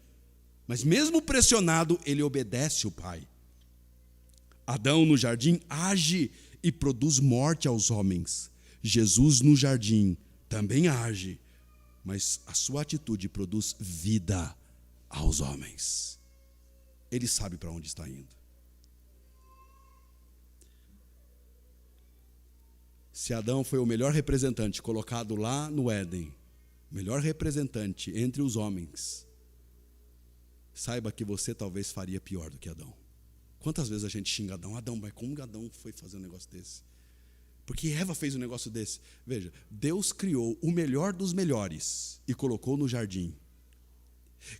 mas mesmo pressionado, ele obedece o Pai. Adão no jardim age e produz morte aos homens. Jesus no jardim também age, mas a sua atitude produz vida aos homens. Ele sabe para onde está indo. Se Adão foi o melhor representante colocado lá no Éden, melhor representante entre os homens, saiba que você talvez faria pior do que Adão. Quantas vezes a gente xinga Adão? Adão, mas como Adão foi fazer um negócio desse? Porque Eva fez um negócio desse. Veja, Deus criou o melhor dos melhores e colocou no jardim.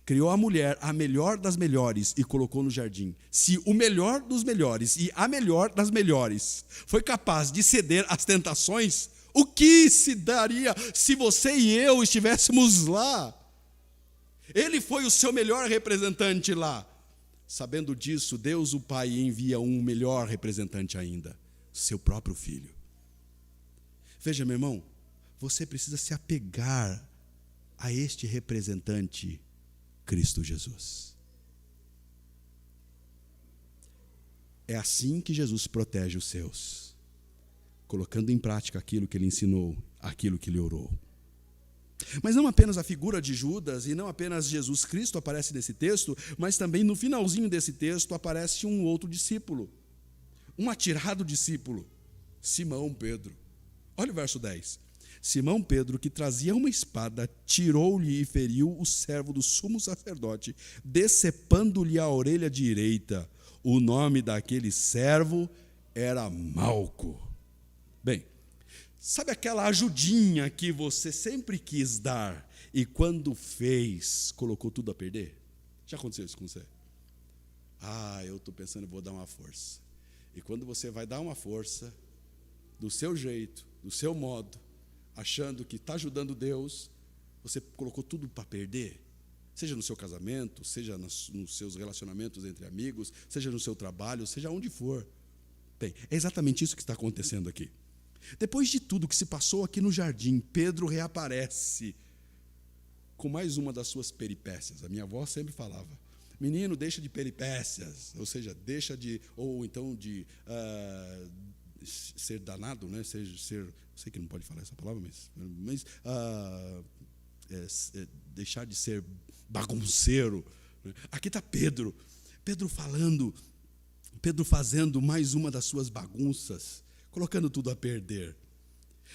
Criou a mulher, a melhor das melhores, e colocou no jardim. Se o melhor dos melhores e a melhor das melhores foi capaz de ceder às tentações, o que se daria se você e eu estivéssemos lá? Ele foi o seu melhor representante lá. Sabendo disso, Deus o Pai envia um melhor representante ainda, seu próprio Filho. Veja, meu irmão, você precisa se apegar a este representante, Cristo Jesus. É assim que Jesus protege os seus, colocando em prática aquilo que ele ensinou, aquilo que ele orou. Mas não apenas a figura de Judas e não apenas Jesus Cristo aparece nesse texto, mas também no finalzinho desse texto aparece um outro discípulo, um atirado discípulo, Simão Pedro. Olha o verso 10. Simão Pedro, que trazia uma espada, tirou-lhe e feriu o servo do sumo sacerdote, decepando-lhe a orelha direita. O nome daquele servo era Malco. Bem, sabe aquela ajudinha que você sempre quis dar e quando fez, colocou tudo a perder? Já aconteceu isso com você? Eu estou pensando, vou dar uma força. E quando você vai dar uma força, do seu jeito, do seu modo, achando que está ajudando Deus, você colocou tudo para perder. Seja no seu casamento, seja nos seus relacionamentos entre amigos, seja no seu trabalho, seja onde for. Bem, é exatamente isso que está acontecendo aqui. Depois de tudo que se passou aqui no jardim, Pedro reaparece com mais uma das suas peripécias. A minha avó sempre falava, menino, deixa de peripécias, ou seja, deixa de, ou então de ser danado, né? Sei que não pode falar essa palavra, mas deixar de ser bagunceiro. Aqui está Pedro falando, Pedro fazendo mais uma das suas bagunças, colocando tudo a perder.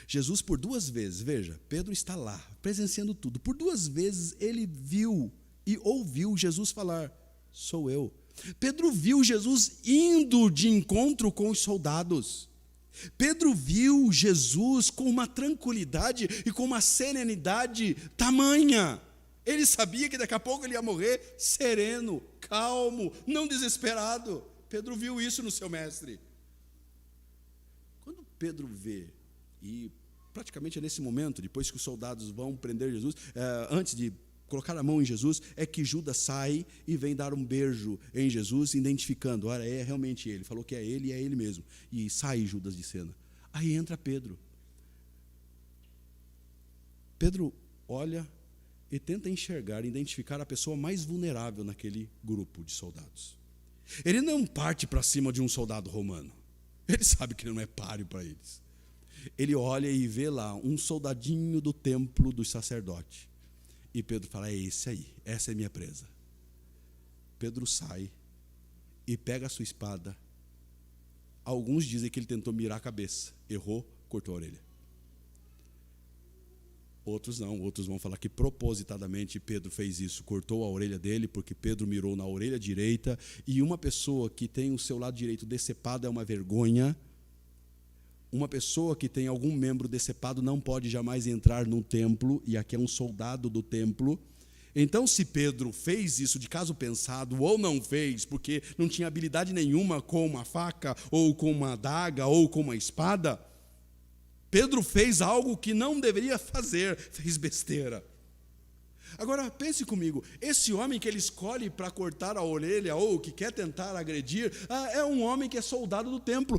Jesus por 2 vezes, veja, Pedro está lá, presenciando tudo. Por 2 vezes ele viu e ouviu Jesus falar, sou eu. Pedro viu Jesus indo de encontro com os soldados. Pedro viu Jesus com uma tranquilidade e com uma serenidade tamanha. Ele sabia que daqui a pouco ele ia morrer sereno, calmo, não desesperado. Pedro viu isso no seu mestre. Quando Pedro vê, e praticamente é nesse momento, depois que os soldados vão prender Jesus, antes de colocar a mão em Jesus, é que Judas sai e vem dar um beijo em Jesus, identificando, olha, é realmente ele, falou que é ele e é ele mesmo. E sai Judas de cena. Aí entra Pedro. Pedro olha e tenta enxergar, identificar a pessoa mais vulnerável naquele grupo de soldados. Ele não parte para cima de um soldado romano. Ele sabe que ele não é páreo para eles. Ele olha e vê lá um soldadinho do templo dos sacerdotes. E Pedro fala, é esse aí, essa é minha presa. Pedro sai e pega a sua espada. Alguns dizem que ele tentou mirar a cabeça, errou, cortou a orelha. Outros não, outros vão falar que propositadamente Pedro fez isso, cortou a orelha dele, porque Pedro mirou na orelha direita, e uma pessoa que tem o seu lado direito decepado é uma vergonha. Uma pessoa que tem algum membro decepado não pode jamais entrar no templo, e aqui é um soldado do templo. Então, se Pedro fez isso de caso pensado, ou não fez, porque não tinha habilidade nenhuma com uma faca, ou com uma adaga, ou com uma espada, Pedro fez algo que não deveria fazer, fez besteira. Agora, pense comigo, esse homem que ele escolhe para cortar a orelha, ou que quer tentar agredir, é um homem que é soldado do templo.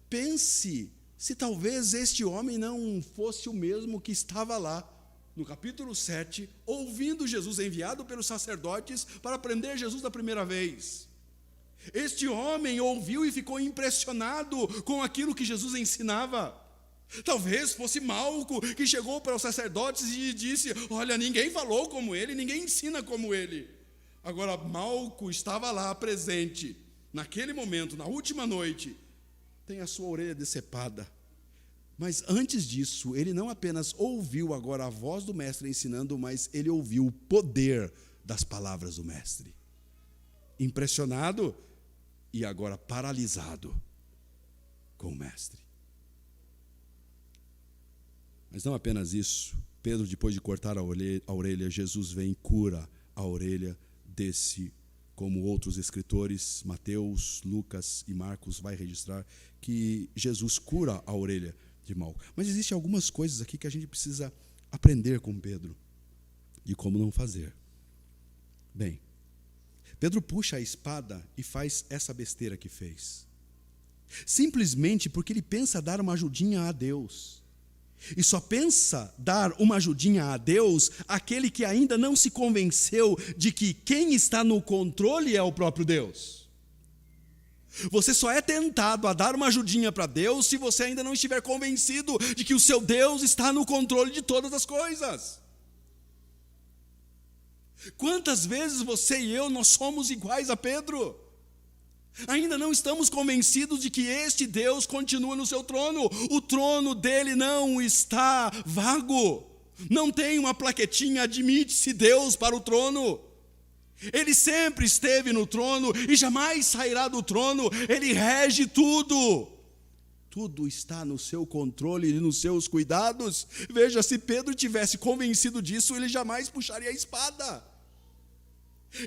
Pense se talvez este homem não fosse o mesmo que estava lá, no capítulo 7, ouvindo Jesus, enviado pelos sacerdotes para prender Jesus da primeira vez. Este homem ouviu e ficou impressionado com aquilo que Jesus ensinava. Talvez fosse Malco que chegou para os sacerdotes e disse: olha, ninguém falou como ele, ninguém ensina como ele. Agora, Malco estava lá presente, naquele momento, na última noite, tem a sua orelha decepada. Mas antes disso, ele não apenas ouviu agora a voz do mestre ensinando, mas ele ouviu o poder das palavras do mestre. Impressionado e agora paralisado com o mestre. Mas não apenas isso, Pedro, depois de cortar a orelha, Jesus vem e cura a orelha desse, como outros escritores, Mateus, Lucas e Marcos vai registrar, que Jesus cura a orelha de Malco. Mas existem algumas coisas aqui que a gente precisa aprender com Pedro, e como não fazer. Bem, Pedro puxa a espada e faz essa besteira que fez, simplesmente porque ele pensa dar uma ajudinha a Deus. E só pensa dar uma ajudinha a Deus aquele que ainda não se convenceu de que quem está no controle é o próprio Deus. Você só é tentado a dar uma ajudinha para Deus se você ainda não estiver convencido de que o seu Deus está no controle de todas as coisas. Quantas vezes você e eu, nós somos iguais a Pedro? Ainda não estamos convencidos de que este Deus continua no seu trono. O trono dele não está vago. Não tem uma plaquetinha, admite-se Deus para o trono. Ele sempre esteve no trono e jamais sairá do trono. Ele rege tudo. Tudo está no seu controle e nos seus cuidados. Veja, se Pedro tivesse convencido disso, ele jamais puxaria a espada.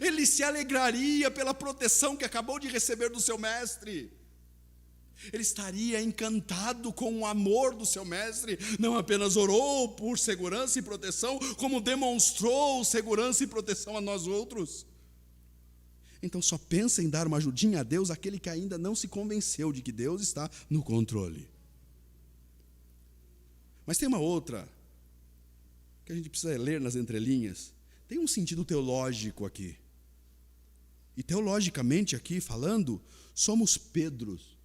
Ele se alegraria pela proteção que acabou de receber do seu mestre. Ele estaria encantado com o amor do seu mestre. Não apenas orou por segurança e proteção, como demonstrou segurança e proteção a nós outros. Então só pensa em dar uma ajudinha a Deus aquele que ainda não se convenceu de que Deus está no controle. Mas tem uma outra que a gente precisa ler nas entrelinhas. Tem um sentido teológico aqui. E teologicamente aqui falando, somos Pedros,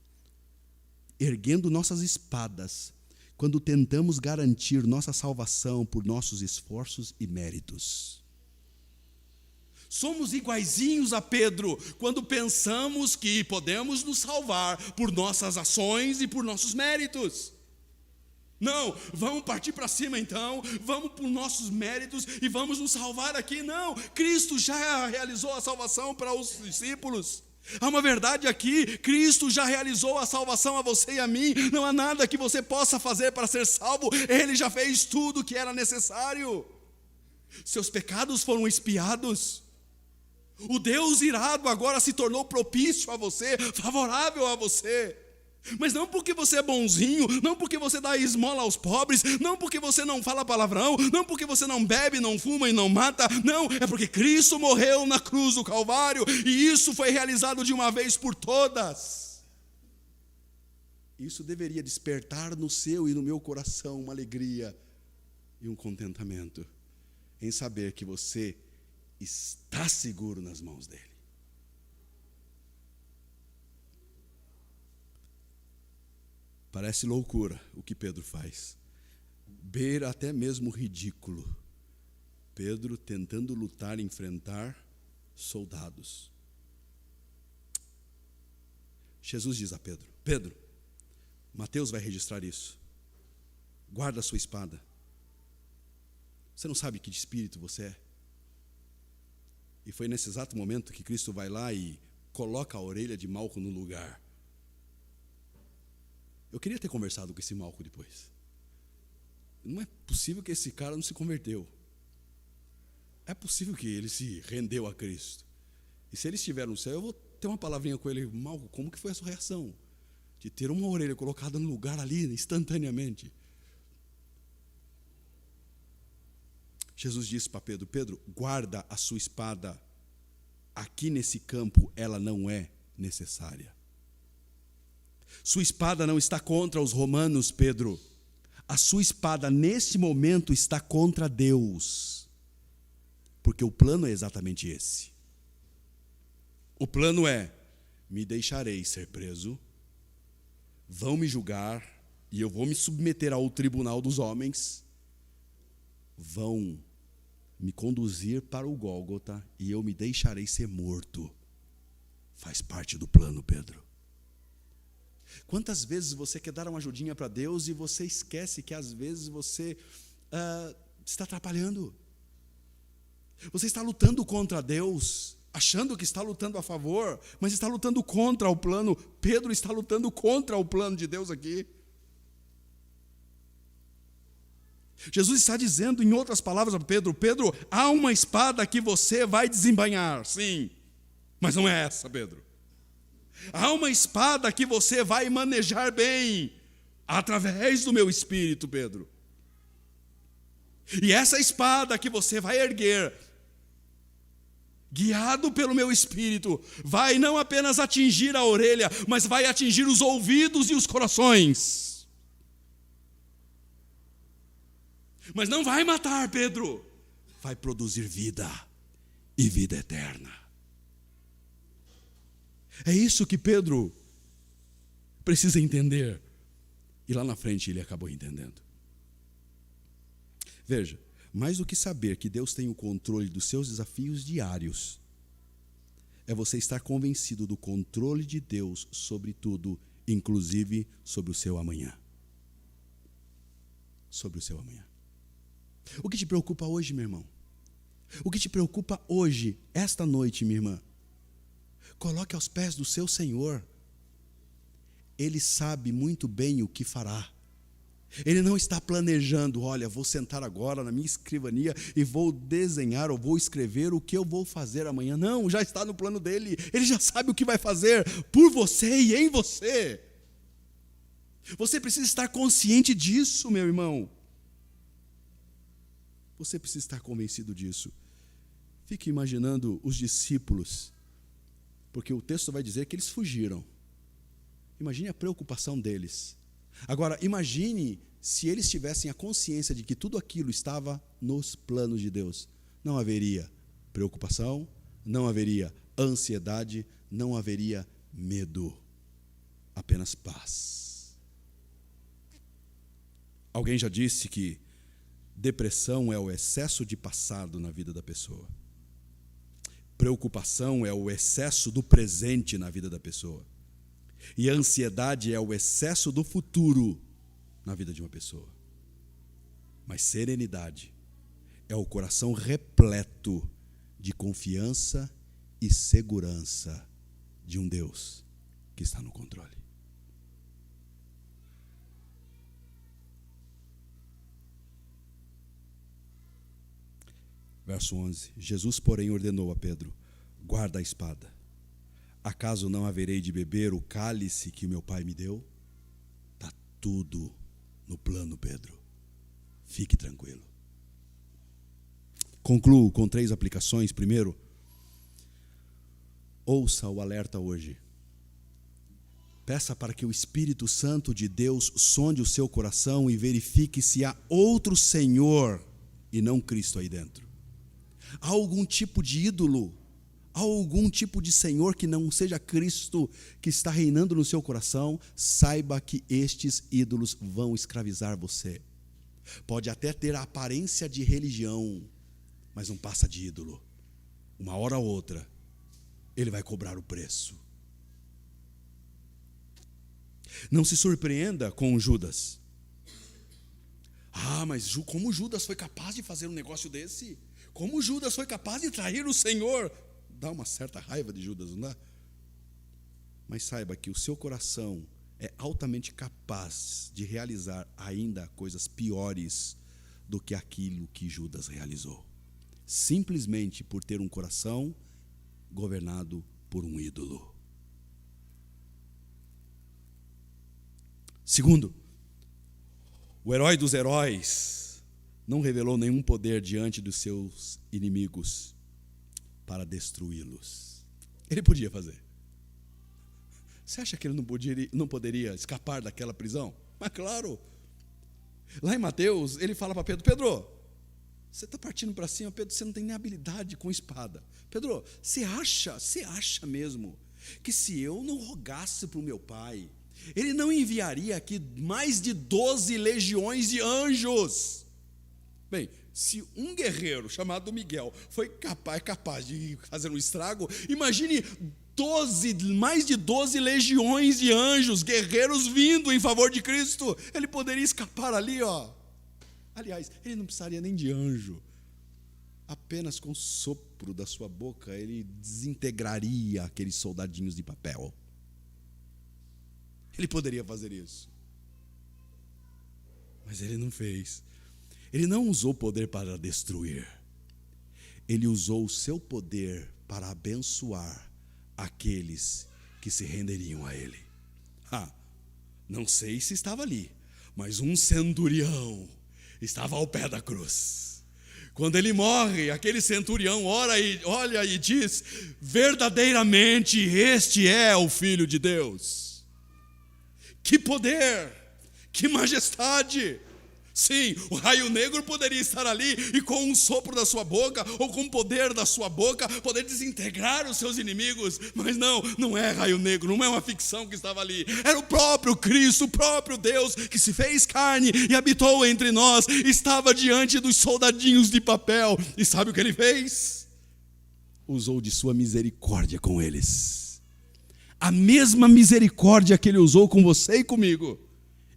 erguendo nossas espadas, quando tentamos garantir nossa salvação por nossos esforços e méritos. Somos iguaizinhos a Pedro, quando pensamos que podemos nos salvar por nossas ações e por nossos méritos. Não, vamos partir para cima então, vamos por nossos méritos e vamos nos salvar aqui. Não, Cristo já realizou a salvação para os discípulos. Há uma verdade aqui, Cristo já realizou a salvação a você e a mim. Não há nada que você possa fazer para ser salvo, Ele já fez tudo o que era necessário. Seus pecados foram expiados. O Deus irado agora se tornou propício a você, favorável a você. Mas não porque você é bonzinho, não porque você dá esmola aos pobres, não porque você não fala palavrão, não porque você não bebe, não fuma e não mata. Não, é porque Cristo morreu na cruz do Calvário e isso foi realizado de uma vez por todas. Isso deveria despertar no seu e no meu coração uma alegria e um contentamento em saber que você está seguro nas mãos dele. Parece loucura o que Pedro faz. Beira até mesmo ridículo. Pedro tentando lutar e enfrentar soldados. Jesus diz a Pedro: Pedro, Mateus vai registrar isso. Guarda a sua espada. Você não sabe que espírito você é? E foi nesse exato momento que Cristo vai lá e coloca a orelha de Malco no lugar. Eu queria ter conversado com esse Malco depois. Não é possível que esse cara não se converteu. É possível que ele se rendeu a Cristo. E se ele estiver no céu, eu vou ter uma palavrinha com ele. Malco, como que foi a sua reação? De ter uma orelha colocada no lugar ali, instantaneamente. Jesus disse para Pedro: Pedro, guarda a sua espada. Aqui nesse campo ela não é necessária. Sua espada não está contra os romanos, Pedro. A sua espada neste momento está contra Deus. Porque o plano é exatamente esse. O plano é: me deixarei ser preso, vão me julgar, e eu vou me submeter ao tribunal dos homens, vão me conduzir para o Gólgota, e eu me deixarei ser morto. Faz parte do plano, Pedro. Quantas vezes você quer dar uma ajudinha para Deus e você esquece que às vezes você está atrapalhando? Você está lutando contra Deus, achando que está lutando a favor, mas está lutando contra o plano. Pedro está lutando contra o plano de Deus aqui. Jesus está dizendo, em outras palavras, para Pedro: Pedro, há uma espada que você vai desembainhar, sim, mas não é essa, Pedro. Há uma espada que você vai manejar bem, através do meu espírito, Pedro. E essa espada que você vai erguer, guiado pelo meu espírito, vai não apenas atingir a orelha, mas vai atingir os ouvidos e os corações. Mas não vai matar, Pedro. Vai produzir vida, e vida eterna. É isso que Pedro precisa entender. E lá na frente ele acabou entendendo. Veja, mais do que saber que Deus tem o controle dos seus desafios diários, é você estar convencido do controle de Deus sobre tudo, inclusive sobre o seu amanhã. Sobre o seu amanhã. O que te preocupa hoje, meu irmão? O que te preocupa hoje, esta noite, minha irmã? Coloque aos pés do seu Senhor. Ele sabe muito bem o que fará. Ele não está planejando: olha, vou sentar agora na minha escrivania e vou desenhar ou vou escrever o que eu vou fazer amanhã. Não, já está no plano dele. Ele já sabe o que vai fazer por você e em você. Você precisa estar consciente disso, meu irmão. Você precisa estar convencido disso. Fique imaginando os discípulos, porque o texto vai dizer que eles fugiram. Imagine a preocupação deles. Agora, imagine se eles tivessem a consciência de que tudo aquilo estava nos planos de Deus. Não haveria preocupação, não haveria ansiedade, não haveria medo. Apenas paz. Alguém já disse que depressão é o excesso de passado na vida da pessoa. Preocupação é o excesso do presente na vida da pessoa. E a ansiedade é o excesso do futuro na vida de uma pessoa. Mas serenidade é o coração repleto de confiança e segurança de um Deus que está no controle. Verso 11. Jesus, porém, ordenou a Pedro: guarda a espada. Acaso não haverei de beber o cálice que meu pai me deu? Está tudo no plano, Pedro. Fique tranquilo. Concluo com 3 aplicações. Primeiro, ouça o alerta hoje. Peça para que o Espírito Santo de Deus sonde o seu coração e verifique se há outro Senhor e não Cristo aí dentro. Há algum tipo de ídolo, há algum tipo de Senhor que não seja Cristo que está reinando no seu coração. Saiba que estes ídolos vão escravizar você. Pode até ter a aparência de religião, mas não passa de ídolo. Uma hora ou outra, ele vai cobrar o preço. Não se surpreenda com Judas. Ah, mas como Judas foi capaz de fazer um negócio desse? Como Judas foi capaz de trair o Senhor? Dá uma certa raiva de Judas, não dá? Mas saiba que o seu coração é altamente capaz de realizar ainda coisas piores do que aquilo que Judas realizou, simplesmente por ter um coração governado por um ídolo. Segundo, o herói dos heróis não revelou nenhum poder diante dos seus inimigos para destruí-los. Ele podia fazer. Você acha que ele não poderia escapar daquela prisão? Mas claro. Lá em Mateus, ele fala para Pedro: Pedro, você está partindo para cima, Pedro, você não tem nem habilidade com espada. Pedro, você acha mesmo que se eu não rogasse para o meu pai, ele não enviaria aqui mais de 12 legiões de anjos? Bem, se um guerreiro chamado Miguel foi capaz de fazer um estrago, imagine mais de 12 legiões de anjos, guerreiros vindo em favor de Cristo. Ele poderia escapar ali, ó. Aliás, ele não precisaria nem de anjo. Apenas com o sopro da sua boca, ele desintegraria aqueles soldadinhos de papel. Ele poderia fazer isso. Mas ele não fez. Ele não usou o poder para destruir. Ele usou o seu poder para abençoar aqueles que se renderiam a ele. Não sei se estava ali, mas um centurião estava ao pé da cruz. Quando ele morre, aquele centurião olha e diz: verdadeiramente este é o Filho de Deus. Que poder, que majestade! Sim, o raio negro poderia estar ali e com um sopro da sua boca, ou com o poder da sua boca, poder desintegrar os seus inimigos. Mas não é raio negro, não é uma ficção que estava ali. Era o próprio Cristo, o próprio Deus, que se fez carne e habitou entre nós. Estava diante dos soldadinhos de papel. E sabe o que ele fez? Usou de sua misericórdia com eles. A mesma misericórdia que ele usou com você e comigo,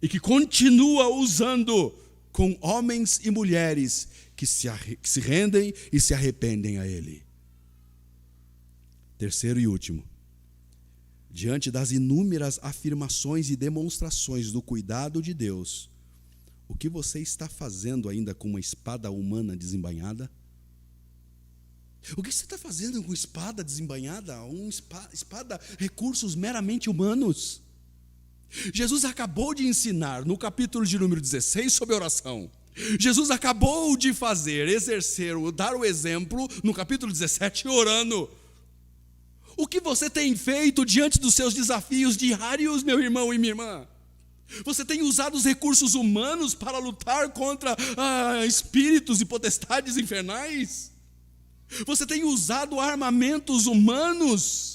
e que continua usando com homens e mulheres que se rendem e se arrependem a Ele. Terceiro e último, diante das inúmeras afirmações e demonstrações do cuidado de Deus, o que você está fazendo ainda com uma espada humana desembainhada? O que você está fazendo com espada desembainhada? Espada, recursos meramente humanos. Jesus acabou de ensinar no capítulo de número 16 sobre oração. Jesus acabou de dar o exemplo no capítulo 17 orando. O que você tem feito diante dos seus desafios diários, meu irmão e minha irmã? Você tem usado os recursos humanos para lutar contra espíritos e potestades infernais? Você tem usado armamentos humanos?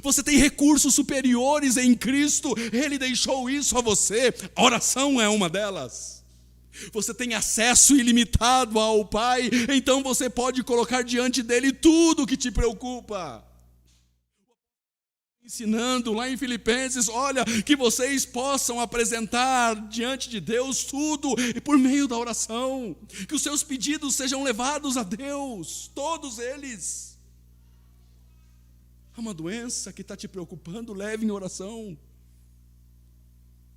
Você tem recursos superiores em Cristo, Ele deixou isso a você. A oração é uma delas. Você tem acesso ilimitado ao Pai, então você pode colocar diante dEle tudo o que te preocupa. Ensinando lá em Filipenses, olha, que vocês possam apresentar diante de Deus tudo, e por meio da oração, que os seus pedidos sejam levados a Deus, todos eles. Há uma doença que está te preocupando, leve em oração.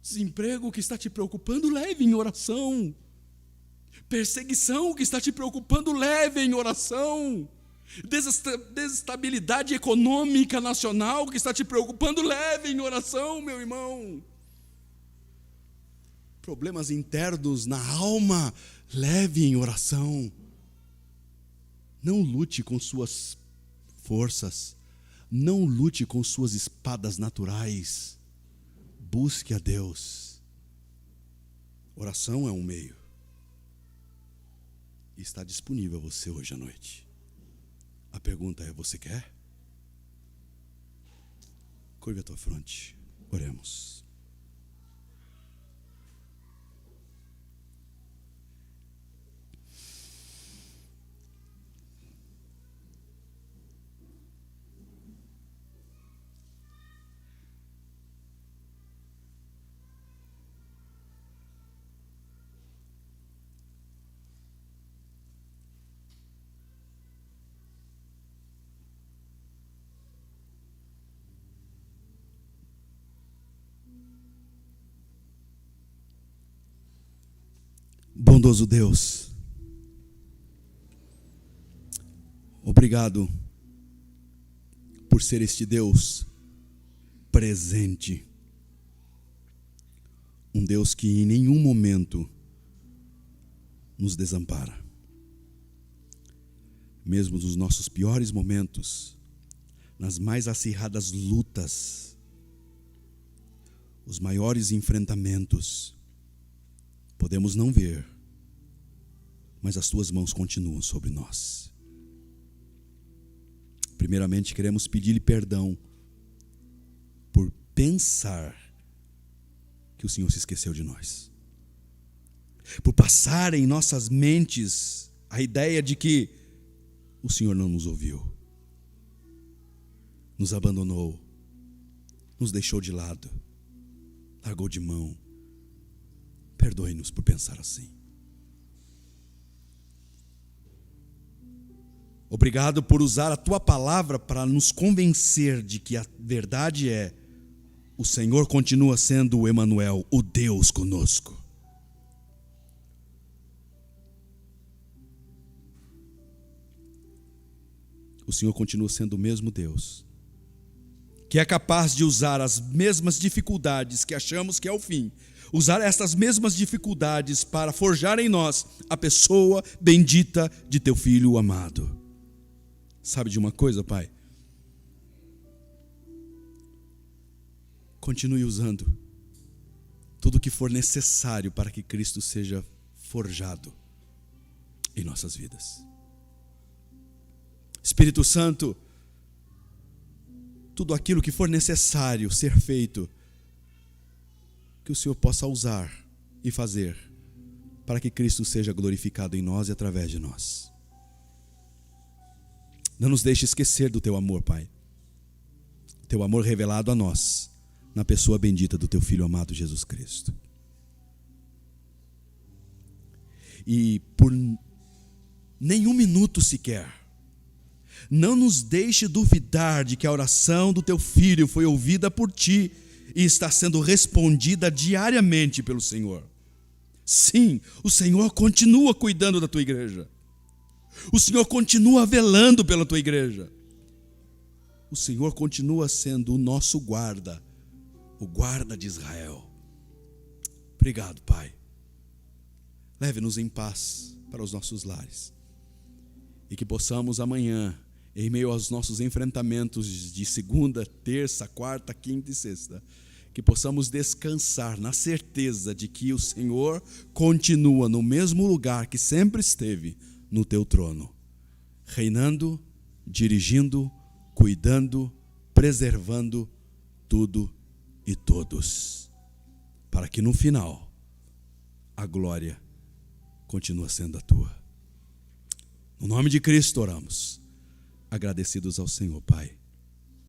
Desemprego que está te preocupando, leve em oração. Perseguição que está te preocupando, leve em oração. Desestabilidade econômica nacional que está te preocupando, leve em oração, meu irmão. Problemas internos na alma, leve em oração. Não lute com suas forças. Não lute com suas espadas naturais. Busque a Deus. Oração é um meio. E está disponível a você hoje à noite. A pergunta é: você quer? Curve a tua fronte. Oremos. Bondoso Deus, obrigado por ser este Deus presente. Um Deus que em nenhum momento nos desampara. Mesmo nos nossos piores momentos, nas mais acirradas lutas, os maiores enfrentamentos, podemos não ver, mas as tuas mãos continuam sobre nós. Primeiramente, queremos pedir-lhe perdão por pensar que o Senhor se esqueceu de nós. Por passar em nossas mentes a ideia de que o Senhor não nos ouviu, nos abandonou, nos deixou de lado, largou de mão. Perdoe-nos por pensar assim. Obrigado por usar a tua palavra para nos convencer de que a verdade é: o Senhor continua sendo o Emanuel, o Deus conosco. O Senhor continua sendo o mesmo Deus, que é capaz de usar as mesmas dificuldades que achamos que é o fim, usar essas mesmas dificuldades para forjar em nós a pessoa bendita de teu Filho amado. Sabe de uma coisa, Pai? Continue usando tudo o que for necessário para que Cristo seja forjado em nossas vidas. Espírito Santo, tudo aquilo que for necessário ser feito, que o Senhor possa usar e fazer para que Cristo seja glorificado em nós e através de nós. Não nos deixe esquecer do teu amor, Pai. Teu amor revelado a nós, na pessoa bendita do teu Filho amado Jesus Cristo. E por nenhum minuto sequer, não nos deixe duvidar de que a oração do teu Filho foi ouvida por ti e está sendo respondida diariamente pelo Senhor. Sim, o Senhor continua cuidando da tua igreja. O Senhor continua velando pela tua igreja. O Senhor continua sendo o nosso guarda, o guarda de Israel. Obrigado, Pai. Leve-nos em paz para os nossos lares. E que possamos amanhã, em meio aos nossos enfrentamentos de segunda, terça, quarta, quinta e sexta, que possamos descansar na certeza de que o Senhor continua no mesmo lugar que sempre esteve, no teu trono, reinando, dirigindo, cuidando, preservando tudo e todos, para que no final a glória continue sendo a tua. No nome de Cristo oramos, agradecidos ao Senhor, Pai.